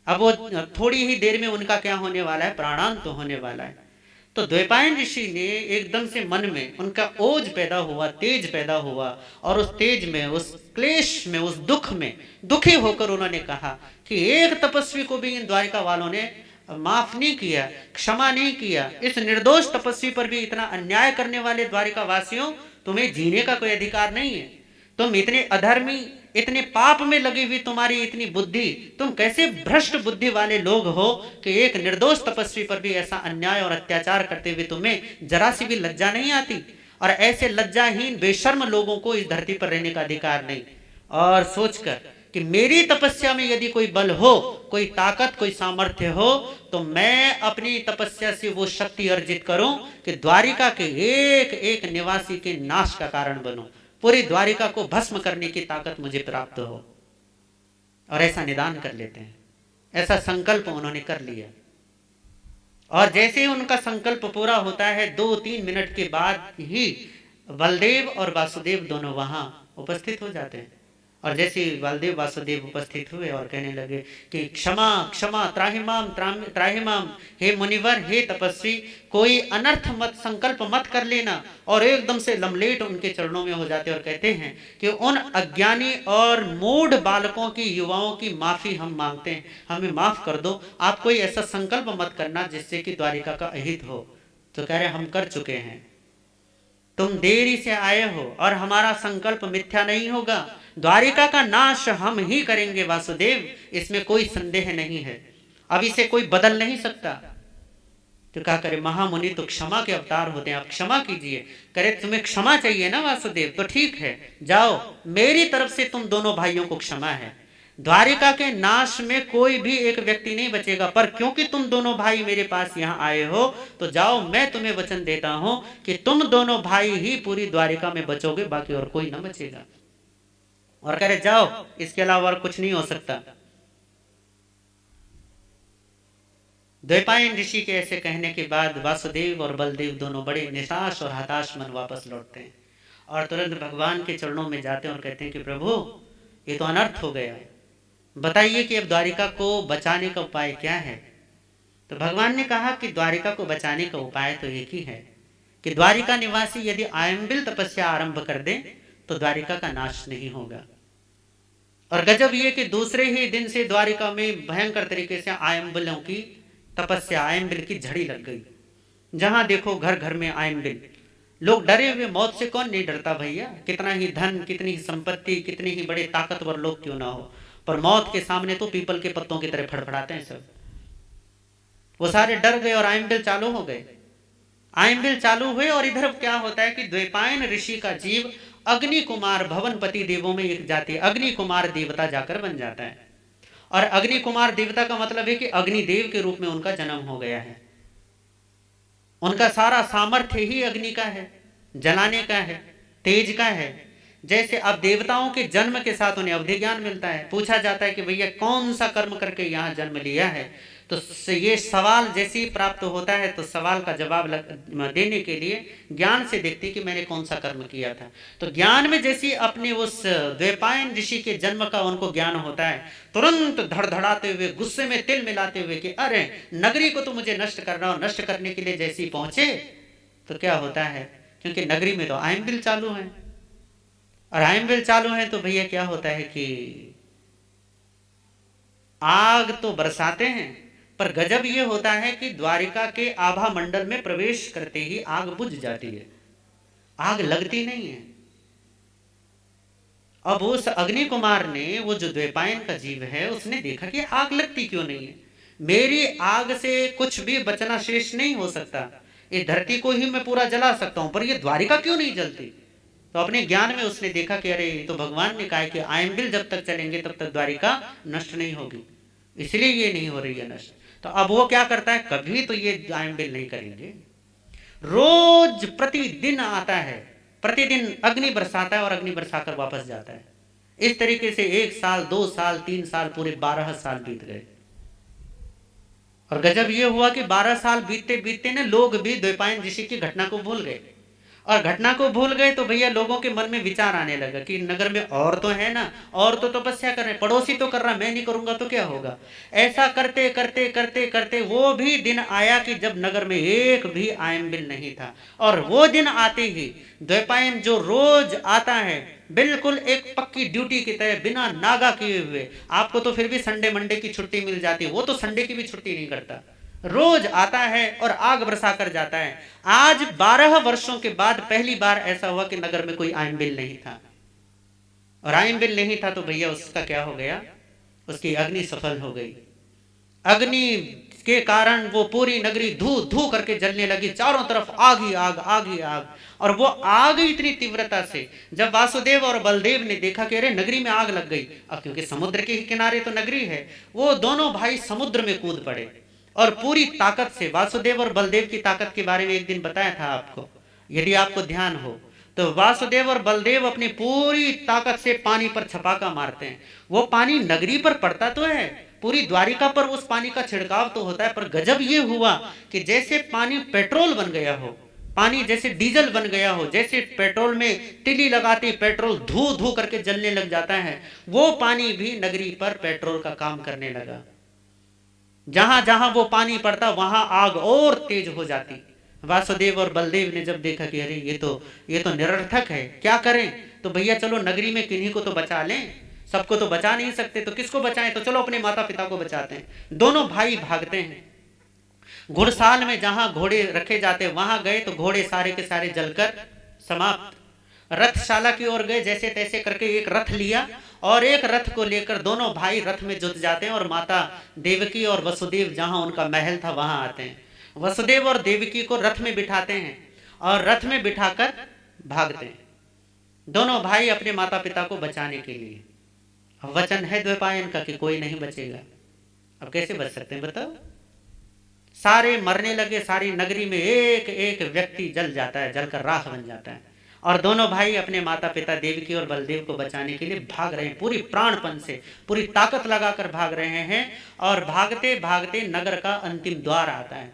अब वो थोड़ी ही देर में उनका क्या होने वाला है, प्राणांत तो होने वाला है। तो द्वैपायन ऋषि ने एकदम से मन में उनका ओज पैदा हुआ, तेज पैदा हुआ, और उस तेज में, उस क्लेश में, उस दुख में दुखी होकर उन्होंने कहा कि एक तपस्वी को भी इन द्वारिका वालों ने माफ नहीं किया, क्षमा नहीं किया। इस निर्दोष तपस्वी पर भी इतना अन्याय करने वाले द्वारिका वासियों, तुम्हें जीने का कोई अधिकार नहीं है। तुम इतने अधर्मी, इतने पाप में लगी हुई तुम्हारी इतनी बुद्धि, तुम कैसे भ्रष्ट बुद्धि वाले लोग हो कि एक निर्दोष तपस्वी पर भी ऐसा अन्याय और अत्याचार करते हुए तुम्हें जरा सी भी लज्जा नहीं आती। और ऐसे लज्जाहीन बेशर्म लोगों को इस धरती पर रहने का अधिकार नहीं। और सोचकर कि मेरी तपस्या में यदि कोई बल हो, कोई ताकत, कोई सामर्थ्य हो, तो मैं अपनी तपस्या से वो शक्ति अर्जित करूं कि द्वारिका के एक एक निवासी के नाश का कारण बनूं, पूरी द्वारिका को भस्म करने की ताकत मुझे प्राप्त हो। और ऐसा निदान कर लेते हैं, ऐसा संकल्प उन्होंने कर लिया। और जैसे ही उनका संकल्प पूरा होता है, 2-3 मिनट के बाद ही बलदेव और वासुदेव दोनों वहां उपस्थित हो जाते हैं। और जैसे बलदेव वासुदेव उपस्थित हुए और कहने लगे कि क्षमा क्षमा, त्राहिमाम त्राहिमाम, हे मुनिवर, हे तपस्वी, कोई अनर्थ मत संकल्प मत कर लेना। और एकदम से लमलेट उनके चरणों में हो जाते और कहते हैं कि उन अज्ञानी और मूढ़ बालकों की, युवाओं की माफी हम मांगते हैं, हमें माफ कर दो। आप कोई ऐसा संकल्प मत करना जिससे कि द्वारिका का अहित हो। तो कह रहे हम कर चुके हैं, तुम देरी से आए हो और हमारा संकल्प मिथ्या नहीं होगा। द्वारिका का नाश हम ही करेंगे वासुदेव, इसमें कोई संदेह नहीं है, अब इसे कोई बदल नहीं सकता। तो क्या करे, महामुनि तो क्षमा के अवतार होते हैं, आप क्षमा कीजिए। करे तुम्हें क्षमा चाहिए ना वासुदेव, तो ठीक है, जाओ, मेरी तरफ से तुम दोनों भाइयों को क्षमा है। द्वारिका के नाश में कोई भी एक व्यक्ति नहीं बचेगा, पर क्योंकि तुम दोनों भाई मेरे पास यहाँ आए हो, तो जाओ, मैं तुम्हें वचन देता हूं कि तुम दोनों भाई ही पूरी द्वारिका में बचोगे, बाकी और कोई ना बचेगा। और कह रहे जाओ, इसके अलावा और कुछ नहीं हो सकता। द्वैपायन ऋषि के ऐसे कहने के बाद वासुदेव और बलदेव दोनों बड़े निराश और हताश मन वापस लौटते हैं और तुरंत भगवान के चरणों में जाते हैं और कहते हैं कि प्रभु, ये तो अनर्थ हो गया है, बताइए कि अब द्वारिका को बचाने का उपाय क्या है। तो भगवान ने कहा कि द्वारिका को बचाने का उपाय तो एक ही है कि द्वारिका निवासी यदि आयम्बिल तपस्या आरंभ कर दे तो द्वारिका का नाश नहीं होगा। और गजब ये कि दूसरे ही दिन से द्वारिका में भयंकर तरीके से आयम्बिलों की तपस्या, आयम्बिल की झड़ी लग गई। जहां देखो घर घर में आयम्बिल। लोग डरे हुए, मौत से कौन नहीं डरता भैया, कितना ही धन, कितनी ही संपत्ति, कितने ही बड़े ताकतवर लोग क्यों ना हो, पर मौत के सामने तो पीपल के पत्तों की तरह फड़फड़ाते हैं सब। वो सारे डर गए और आयम्बिल चालू हो गए। आयम्बिल चालू हुए और इधर क्या होता है कि द्वैपायन ऋषि का जीव अग्नि कुमार, भवनपति देवों में एक जाति अग्नि कुमार देवता जाकर बन जाता है। और अग्नि कुमार देवता का मतलब है कि अग्निदेव के रूप में उनका जन्म हो गया है। उनका सारा सामर्थ्य ही अग्नि का है, जलाने का है, तेज का है। जैसे अब देवताओं के जन्म के साथ उन्हें अवधि ज्ञान मिलता है। पूछा जाता है कि भैया कौन सा कर्म करके यहाँ जन्म लिया है, तो ये सवाल जैसे ही प्राप्त होता है तो सवाल का जवाब देने के लिए ज्ञान से देखते कि मैंने कौन सा कर्म किया था। तो ज्ञान में जैसे अपने उस द्वैपायन ऋषि के जन्म का उनको ज्ञान होता है, तुरंत धड़धड़ाते हुए, गुस्से में तिल मिलाते हुए कि अरे नगरी को तो मुझे नष्ट करना, और नष्ट करने के लिए जैसे ही पहुंचे तो क्या होता है, क्योंकि नगरी में तो आयम्बिल चालू है, और आयम्बिल चालू है तो भैया क्या होता है कि आग तो बरसाते हैं, पर गजब ये होता है कि द्वारिका के आभा मंडल में प्रवेश करते ही आग बुझ जाती है, आग लगती नहीं है। अब उस अग्नि कुमार ने, वो जो द्वैपायन का जीव है, उसने देखा कि आग लगती क्यों नहीं है, मेरी आग से कुछ भी बचना शेष नहीं हो सकता, इस धरती को ही मैं पूरा जला सकता हूं, पर ये द्वारिका क्यों नहीं जलती। तो अपने ज्ञान में उसने देखा कि अरे तो भगवान ने कहा कि आयम्बिल जब तक चलेंगे तब तक द्वारिका नष्ट नहीं होगी, इसलिए ये नहीं हो रही है नष्ट। तो अब वो क्या करता है, कभी तो ये आयम्बिल नहीं करेंगे, रोज प्रतिदिन आता है, प्रतिदिन अग्नि बरसाता है और अग्नि बरसाकर वापस जाता है। इस तरीके से 1 साल, 2 साल, 3 साल, पूरे 12 साल बीत गए। और गजब ये हुआ कि 12 साल बीतते बीतते ने लोग भी द्वैपायन ऋषि की घटना को भूल गए। और घटना को भूल गए तो भैया लोगों के मन में विचार आने लगा कि नगर में और तो है ना, और तो तपस्या कर रहे, पड़ोसी तो कर रहा, मैं नहीं करूंगा तो क्या होगा। ऐसा करते करते करते करते वो भी दिन आया कि जब नगर में एक भी आयम्बिल नहीं था। और वो दिन आते ही द्वैपायन जो रोज आता है बिल्कुल एक पक्की ड्यूटी की तरह बिना नागा किए हुए, आपको तो फिर भी संडे मंडे की छुट्टी मिल जाती है, वो तो संडे की भी छुट्टी नहीं करता, रोज आता है और आग बरसा कर जाता है। आज 12 वर्षों के बाद पहली बार ऐसा हुआ कि नगर में कोई आयम्बिल नहीं था। और आयम्बिल नहीं था तो भैया उसका क्या हो गया, उसकी अग्नि सफल हो गई। अग्नि के कारण वो पूरी नगरी धू धू करके जलने लगी, चारों तरफ आग ही आग, आग ही आग। और वो आग इतनी तीव्रता से जब वासुदेव और बलदेव ने देखा कि अरे नगरी में आग लग गई, अब क्योंकि समुद्र के किनारे तो नगरी है, वो दोनों भाई समुद्र में कूद पड़े और पूरी ताकत से, वासुदेव और बलदेव की ताकत के बारे में एक दिन बताया था आपको, यदि आपको ध्यान हो तो वासुदेव और बलदेव अपनी पूरी ताकत से पानी पर छपाका मारते हैं। वो पानी नगरी पर पड़ता तो है, पूरी द्वारिका पर उस पानी का छिड़काव तो होता है, पर गजब ये हुआ कि जैसे पानी पेट्रोल बन गया हो, पानी जैसे डीजल बन गया हो, जैसे पेट्रोल में तिली लगाती पेट्रोल धू धू करके जलने लग जाता है, वो पानी भी नगरी पर पेट्रोल का काम करने लगा। जहां जहां वो पानी पड़ता वहां आग और तेज हो जाती। वासुदेव और बलदेव ने जब देखा कि अरे ये तो निरर्थक है, क्या करें, तो भैया चलो नगरी में किन्हीं को तो बचा लें, सबको तो बचा नहीं सकते, तो किसको बचाएं, तो चलो अपने माता पिता को बचाते हैं। दोनों भाई भागते हैं, घुड़साल में जहां घोड़े रखे जाते वहां गए तो घोड़े सारे के सारे जलकर समाप्त। रथशाला की ओर गए, जैसे तैसे करके एक रथ लिया और एक रथ को लेकर दोनों भाई रथ में जुट जाते हैं और माता देवकी और वसुदेव जहां उनका महल था वहां आते हैं। वसुदेव और देवकी को रथ में बिठाते हैं और रथ में बिठाकर भागते हैं दोनों भाई अपने माता पिता को बचाने के लिए। वचन है द्वैपायन का कि कोई नहीं बचेगा। अब कैसे बच सकते हैं बताओ, सारे मरने लगे, सारी नगरी में एक एक व्यक्ति जल जाता है, जलकर राख बन जाता है। और दोनों भाई अपने माता पिता देवकी और बलदेव को बचाने के लिए भाग रहे हैं, पूरी प्राणपन से पूरी ताकत लगाकर भाग रहे हैं। और भागते भागते नगर का अंतिम द्वार आता है।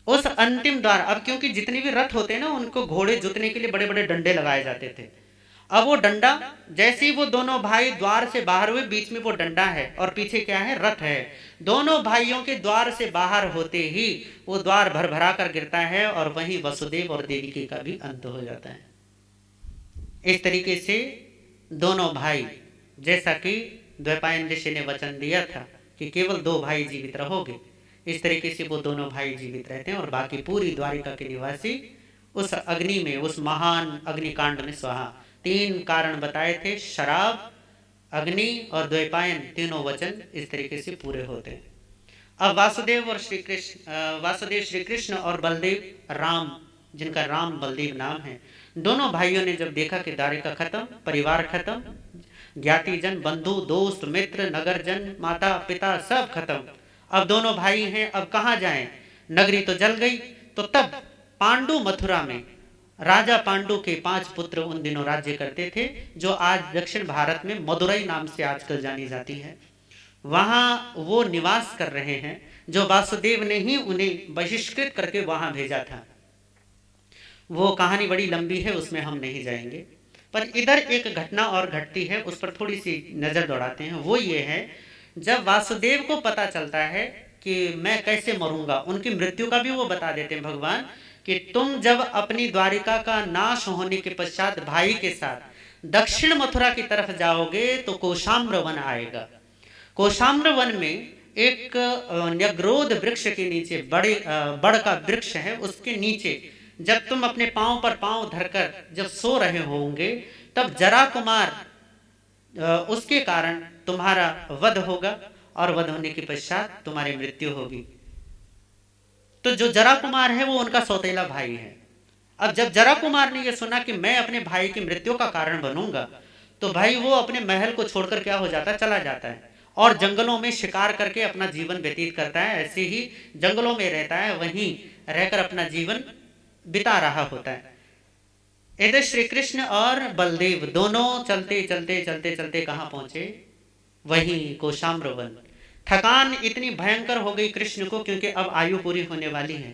उस अंतिम द्वार, अब क्योंकि जितने भी रथ होते हैं ना उनको घोड़े जुतने के लिए बड़े बड़े डंडे लगाए जाते थे। अब वो डंडा, जैसे ही वो दोनों भाई द्वार से बाहर हुए, बीच में वो डंडा है और पीछे क्या है, रथ है। दोनों भाइयों के द्वार से बाहर होते ही वो द्वार भर भरा कर गिरता है और वहीं वसुदेव और देवकी का भी अंत हो जाता है। इस तरीके से दोनों भाई, जैसा कि द्वैपायन ऋषि ने वचन दिया था कि केवल 2 भाई जीवित रहोगे, इस तरीके से वो दोनों भाई जीवित रहते हैं और बाकी पूरी द्वारिका के निवासी उस अग्नि में, उस महान अग्निकांड में स्वाहा। 3 कारण बताए थे, शराब, अग्नि और द्वैपायन, तीनों वचन इस तरीके से पूरे होते हैं। अब वासुदेव श्री कृष्ण और बलदेव राम, जिनका राम बलदेव नाम है, दोनों भाइयों ने जब देखा कि द्वारिका खत्म, परिवार खत्म, ज्ञातिजन, बंधु, दोस्त, मित्र, नगरजन, माता पिता सब खत्म, अब दोनों भाई हैं, अब कहाँ जाएं, नगरी तो जल गई। तो तब पांडु मथुरा में राजा पांडु के 5 पुत्र उन दिनों राज्य करते थे, जो आज दक्षिण भारत में मदुरई नाम से आजकल जानी जाती है। वहां वो निवास कर रहे हैं, जो वासुदेव ने ही उन्हें बहिष्कृत करके वहां भेजा था। वो कहानी बड़ी लंबी है, उसमें हम नहीं जाएंगे, पर इधर एक घटना और घटती है, उस पर थोड़ी सी नजर दौड़ाते हैं। वो ये है, जब वासुदेव को पता चलता है कि मैं कैसे मरूंगा, उनकी मृत्यु का भी वो बता देते हैं भगवान कि तुम जब अपनी द्वारिका का नाश होने के पश्चात भाई के साथ दक्षिण मथुरा की तरफ जाओगे तो कोशाम्र वन आएगा। कोशाम्र वन में एक न्यग्रोध वृक्ष के नीचे, बड़ का वृक्ष है, उसके नीचे जब तुम अपने पांव पर पांव धरकर जब सो रहे होंगे, तब जरा कुमार उसके कारण तुम्हारा वध होगा और वध होने के पश्चात तुम्हारी मृत्यु होगी। तो जो जरा कुमार है वो उनका सौतेला भाई है। अब जब जरा कुमार ने यह सुना कि मैं अपने भाई की मृत्यु का कारण बनूंगा, तो भाई वो अपने महल को छोड़कर क्या हो जाता है, चला जाता है और जंगलों में शिकार करके अपना जीवन व्यतीत करता है। ऐसे ही जंगलों में रहता है, वहीं रहकर अपना जीवन बिता रहा होता है। इधर श्री कृष्ण और बलदेव दोनों चलते चलते चलते चलते कहां पहुंचे, वहीं कोशाम्र वन। थकान इतनी भयंकर हो गई कृष्ण को, क्योंकि अब आयु पूरी होने वाली है,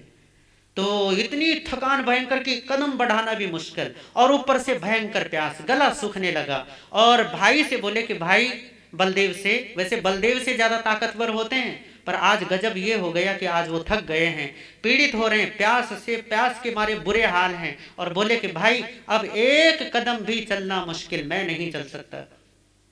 तो इतनी थकान भयंकर कि कदम बढ़ाना भी मुश्किल, और ऊपर से भयंकर प्यास, गला सूखने लगा। और भाई से बोले कि भाई, बलदेव से, वैसे बलदेव से ज्यादा ताकतवर होते हैं, पर आज गजब ये हो गया कि आज वो थक गए हैं, पीड़ित हो रहे हैं, प्यास से, प्यास के मारे बुरे हाल हैं। और बोले कि भाई अब एक कदम भी चलना मुश्किल, मैं नहीं चल सकता,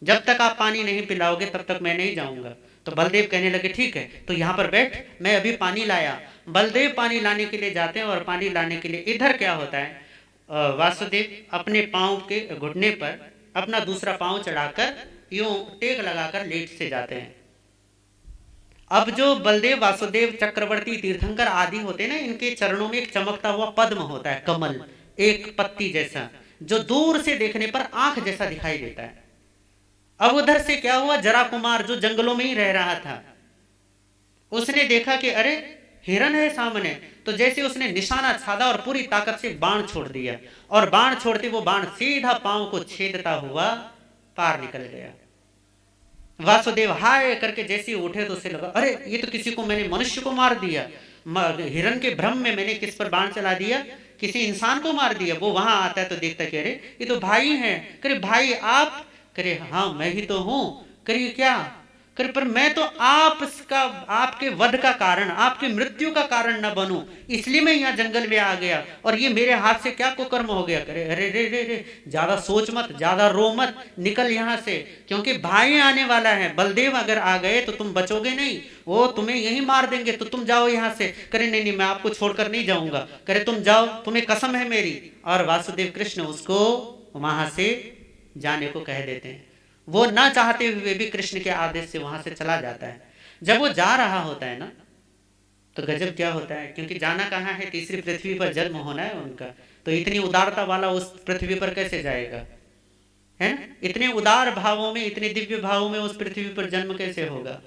जब तक आप पानी नहीं पिलाओगे तब तक मैं नहीं जाऊंगा। तो बलदेव कहने लगे ठीक है, तो यहाँ पर बैठ, मैं अभी पानी लाया। बलदेव पानी लाने के लिए जाते हैं, और पानी लाने के लिए इधर क्या होता है, वासुदेव अपने पांव के घुटने पर अपना दूसरा पांव चढ़ाकर यूं टेक लगाकर लेट से जाते हैं। अब जो बलदेव, वासुदेव, चक्रवर्ती, तीर्थंकर आदि होते हैं ना, इनके चरणों में एक चमकता हुआ पद्म होता है, कमल, एक पत्ती जैसा, जो दूर से देखने पर आंख जैसा दिखाई देता है। अब उधर से क्या हुआ, जरा कुमार जो जंगलों में ही रह रहा था, उसने देखा कि अरे हिरन है सामने, तो जैसे उसने निशाना साधा और पूरी ताकत से बाण छोड़ दिया, और बाण छोड़ते वो बाण सीधा पांव को छेदता हुआ पार निकल गया। वासुदेव हाय करके जैसे उठे तो उसे लगा अरे ये तो किसी को, मैंने मनुष्य को मार दिया, हिरन के भ्रम में मैंने किस पर बाण चला दिया, किसी इंसान को मार दिया। वो वहां आता है तो देखता कि अरे ये तो भाई हैं। करे भाई आप? करे हाँ मैं ही तो हूं। करे क्या? करे पर मैं तो आपके वध का कारण, आपकी मृत्यु का कारण न बनूं, इसलिए मैं यहाँ जंगल में आ गया, और ये मेरे हाथ से क्या कुकर्म हो गया। करे अरे रे रे रे, ज्यादा सोच मत, ज्यादा रो मत, निकल यहाँ से, क्योंकि भाई आने वाला है। बलदेव अगर आ गए तो तुम बचोगे नहीं, वो तुम्हें यही मार देंगे, तो तुम जाओ यहाँ से। करे नहीं नहीं, मैं आपको छोड़कर नहीं जाऊंगा। करे तुम जाओ, तुम्हें कसम है मेरी। और वासुदेव कृष्ण उसको वहां से जाने को कह देते हैं। वो ना चाहते हुए भी कृष्ण के आदेश से वहां से चला जाता है। जब वो जा रहा होता है ना, तो गजब क्या होता है, क्योंकि जाना कहाँ है, तीसरी पृथ्वी पर जन्म होना है उनका, तो इतनी उदारता वाला उस पृथ्वी पर कैसे जाएगा, है ना? इतने उदार भावों में, इतने दिव्य भावों में उस पृथ्वी पर जन्म कैसे होगा।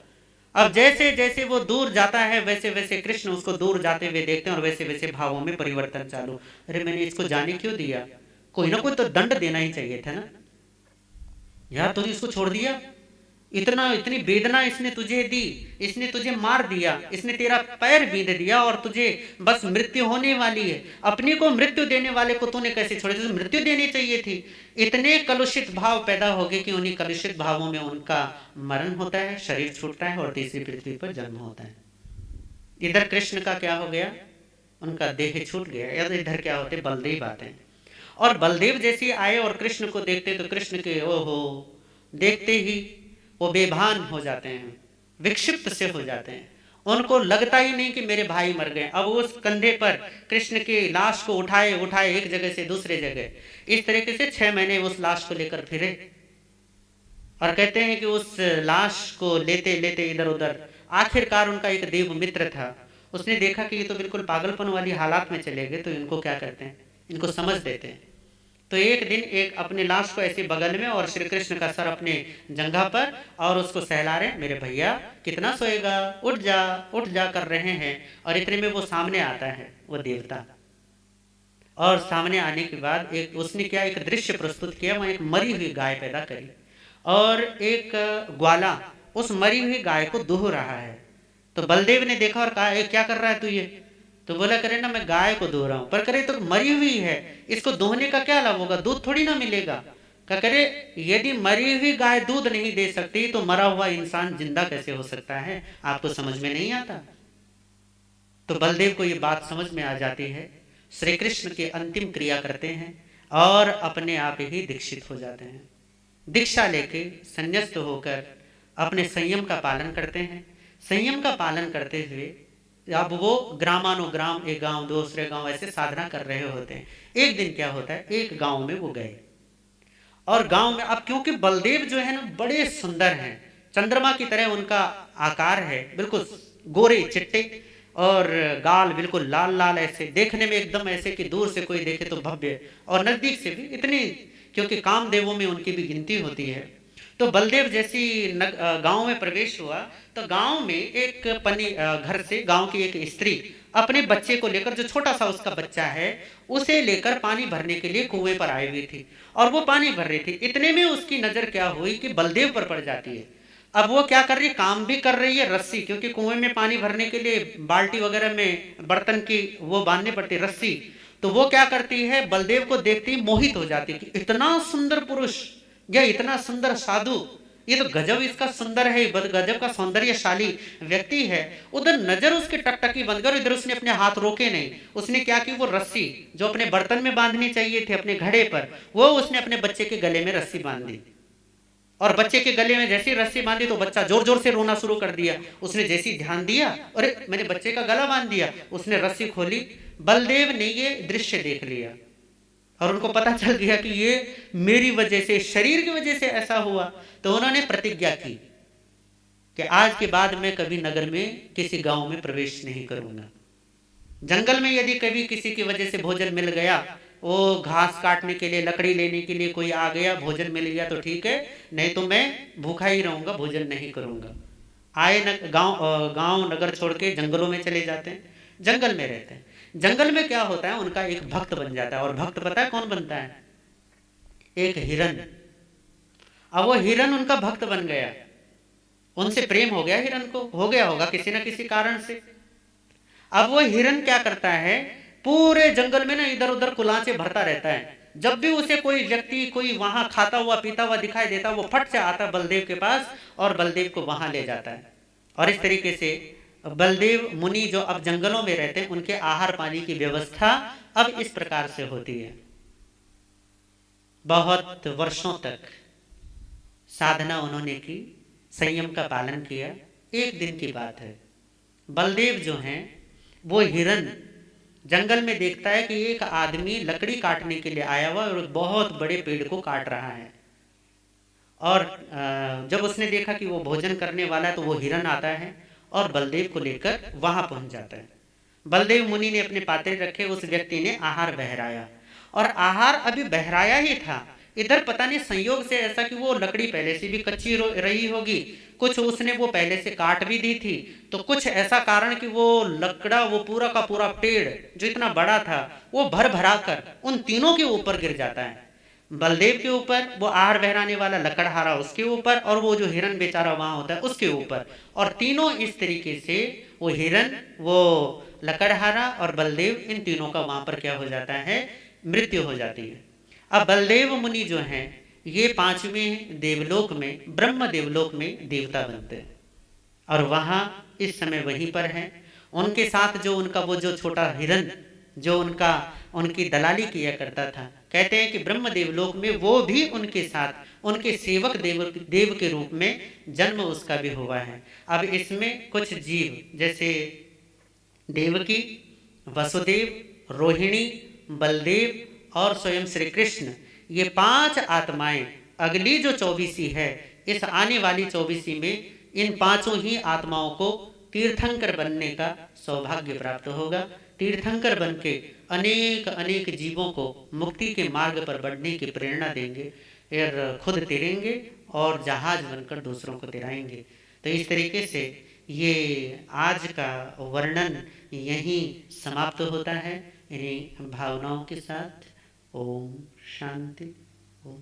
अब जैसे जैसे वो दूर जाता है, वैसे वैसे कृष्ण उसको दूर जाते हुए देखते हैं, और वैसे वैसे भावों में परिवर्तन चालू। अरे मैंने इसको जाने क्यों दिया, कोई ना कोई तो दंड देना ही चाहिए था ना यार, तूने इसको छोड़ दिया, इतनी वेदना इसने तुझे दी, इसने तुझे मार दिया, इसने तेरा पैर बींध दिया, और तुझे बस मृत्यु होने वाली है। अपने को मृत्यु देने वाले को तूने कैसे छोड़ा, तुझे मृत्यु देनी चाहिए थी। इतने कलुषित भाव पैदा हो गए कि उन्हीं कलुषित भावों में उनका मरण होता है, शरीर छूटता है, और तीसरी पृथ्वी पर जन्म होता है। इधर कृष्ण का क्या हो गया, उनका देह छूट गया। इधर क्या होते, बलदेव आते हैं, और बलदेव जैसे आए और कृष्ण को देखते तो कृष्ण के ओहो देखते ही वो बेभान हो जाते हैं, विक्षिप्त से हो जाते हैं। उनको लगता ही नहीं कि मेरे भाई मर गए। अब उस कंधे पर कृष्ण की लाश को उठाए उठाए एक जगह से दूसरे जगह, इस तरीके से 6 महीने उस लाश को लेकर फिरे। और कहते हैं कि उस लाश को लेते लेते इधर उधर, आखिरकार उनका एक देव मित्र था, उसने देखा कि ये तो बिल्कुल पागलपन वाली हालात में चले गए, तो इनको क्या करते हैं, इनको समझ देते हैं। तो एक दिन एक अपने लाश को ऐसे बगल में, और श्री कृष्ण का सर अपने जंघा पर, और उसको सहला रहे, मेरे भैया कितना सोएगा, उठ जा कर रहे हैं। और इतने में वो सामने आता है, वो देवता, और सामने आने के बाद एक उसने क्या, एक दृश्य प्रस्तुत किया। वहां एक मरी हुई गाय पैदा करी, और एक ग्वाला उस मरी हुई गाय को दूह रहा है। तो बलदेव ने देखा और कहा क्या कर रहा है तू ये? तो बोला करे ना मैं गाय को दूह रहा हूं। पर करे तो मरी हुई है, इसको दोहने का क्या लाभ होगा, दूध थोड़ी ना मिलेगा। क्या करे, यदि मरी हुई गाय दूध नहीं दे सकती तो मरा हुआ इंसान जिंदा कैसे हो सकता है, आपको समझ में नहीं आता। तो बलदेव को ये बात समझ में आ जाती है, श्री कृष्ण की अंतिम क्रिया करते हैं, और अपने आप ही दीक्षित हो जाते हैं। दीक्षा लेके संन्यास्त होकर अपने संयम का पालन करते हैं। संयम का पालन करते हुए अब वो ग्रामानुग्राम, एक गांव दूसरे गांव, ऐसे साधना कर रहे होते हैं। एक दिन क्या होता है, एक गांव में वो गए, और गांव में अब क्योंकि बलदेव जो है ना बड़े सुंदर हैं, चंद्रमा की तरह उनका आकार है, बिल्कुल गोरे चिट्टे, और गाल बिल्कुल लाल लाल, ऐसे देखने में एकदम ऐसे कि दूर से कोई देखे तो भव्य, और नजदीक से भी इतनी, क्योंकि कामदेवों में उनकी भी गिनती होती है। तो बलदेव जैसी गांव में प्रवेश हुआ, तो गांव में एक घर से गांव की एक स्त्री अपने बच्चे को लेकर, जो छोटा सा उसका बच्चा है, उसे लेकर पानी भरने के लिए कुएं पर आई हुई थी, और वो पानी भर रही थी। इतने में उसकी नजर क्या हुई कि बलदेव पर पड़ जाती है। अब वो क्या कर रही है, काम भी कर रही है, रस्सी, क्योंकि कुएं में पानी भरने के लिए बाल्टी वगैरह में बर्तन की वो बांधनी पड़ती है रस्सी। तो वो क्या करती है, बलदेव को देखती ही मोहित हो जाती है कि इतना सुंदर पुरुष या इतना सुंदर साधु, ये तो गजब इसका सुंदर है, गजब का सौंदर्यशाली व्यक्ति है। उधर नजर उसकी टकटकी बंद कर, इधर उसने अपने हाथ रोके नहीं। उसने क्या की, वो रस्सी जो अपने बर्तन में बांधनी चाहिए थी अपने घड़े पर, वो उसने अपने बच्चे के गले में रस्सी बांध दी। और बच्चे के गले में जैसी रस्सी बांधी तो बच्चा जोर जोर से रोना शुरू कर दिया। उसने जैसी ध्यान दिया, अरे मैंने बच्चे का गला बांध दिया, उसने रस्सी खोली। बलदेव ने ये दृश्य देख लिया और उनको पता चल गया कि ये मेरी वजह से, शरीर की वजह से ऐसा हुआ। तो उन्होंने प्रतिज्ञा की कि आज के बाद मैं कभी नगर में किसी गांव में प्रवेश नहीं करूंगा। जंगल में यदि कभी किसी की वजह से भोजन मिल गया, वो घास काटने के लिए, लकड़ी लेने के लिए कोई आ गया, भोजन मिल गया तो ठीक है, नहीं तो मैं भूखा ही रहूंगा, भोजन नहीं करूंगा। आए न गांव नगर छोड़ के जंगलों में चले जाते हैं, जंगल में रहते हैं। जंगल में क्या होता है, उनका एक भक्त बन जाता है। और भक्त पता है कौन बनता है, एक हिरन। अब वो हिरन उनका भक्त बन गया, उनसे प्रेम हो गया, हिरन को हो गया होगा किसी न किसी कारण से। अब वो हिरन क्या करता है, पूरे जंगल में ना इधर उधर कुलांचे भरता रहता है। जब भी उसे कोई व्यक्ति कोई वहां खाता हुआ पीता हुआ दिखाई देता, वो फट से आता बलदेव के पास और बलदेव को वहां ले जाता है। और इस तरीके से बलदेव मुनि जो अब जंगलों में रहते हैं, उनके आहार पानी की व्यवस्था अब इस प्रकार से होती है। बहुत वर्षों तक साधना उन्होंने की, संयम का पालन किया। एक दिन की बात है, बलदेव जो हैं वो हिरन जंगल में देखता है कि एक आदमी लकड़ी काटने के लिए आया हुआ और बहुत बड़े पेड़ को काट रहा है। और जब उसने देखा कि वो भोजन करने वाला है, तो वो हिरन आता है और बलदेव को लेकर वहां पहुंच जाता है। बलदेव मुनि ने अपने पात्रे रखे, उस व्यक्ति ने आहार बहराया, और आहार अभी बहराया ही था, इधर पता नहीं संयोग से ऐसा कि वो लकड़ी पहले से भी कच्ची रही होगी, कुछ उसने वो पहले से काट भी दी थी, तो कुछ ऐसा कारण कि वो लकड़ा, वो पूरा का पूरा पेड़ जो इतना बड़ा था, वो भर भरा कर उन तीनों के ऊपर गिर जाता है। बलदेव के ऊपर, वो आहार बहराने वाला लकड़हारा उसके ऊपर, और वो जो हिरन बेचारा वहां होता है उसके ऊपर। और तीनों इस तरीके से, वो हिरन, वो लकड़हारा और बलदेव, इन तीनों का वहां पर क्या हो जाता है, मृत्यु हो जाती है। अब बलदेव मुनि जो हैं, ये पांचवें देवलोक में, ब्रह्म देवलोक में देवता बनते हैं, और वहां इस समय वहीं पर हैं। उनके साथ जो उनका वो जो छोटा हिरन, जो उनकी दलाली किया करता था, कहते हैं कि ब्रह्म देवलोक में वो भी उनके साथ उनके सेवक देव के रूप में जन्म उसका भी हुआ है। अब इसमें कुछ जीव जैसे देवकी, वसुदेव, रोहिणी, बलदेव और स्वयं श्री कृष्ण, ये पांच आत्माएं अगली जो 24वीं है, इस आने वाली 24वीं में इन पांचों ही आत्माओं को तीर्थंकर बनने का सौभाग्य प्राप्त होगा। तीर्थंकर बन के अनेक अनेक जीवों को मुक्ति के मार्ग पर बढ़ने की प्रेरणा देंगे, और खुद तैरेंगे और जहाज बनकर दूसरों को तैराएंगे। तो इस तरीके से ये आज का वर्णन यहीं समाप्त होता है, इन्हीं भावनाओं के साथ। ओम शांति। ओम।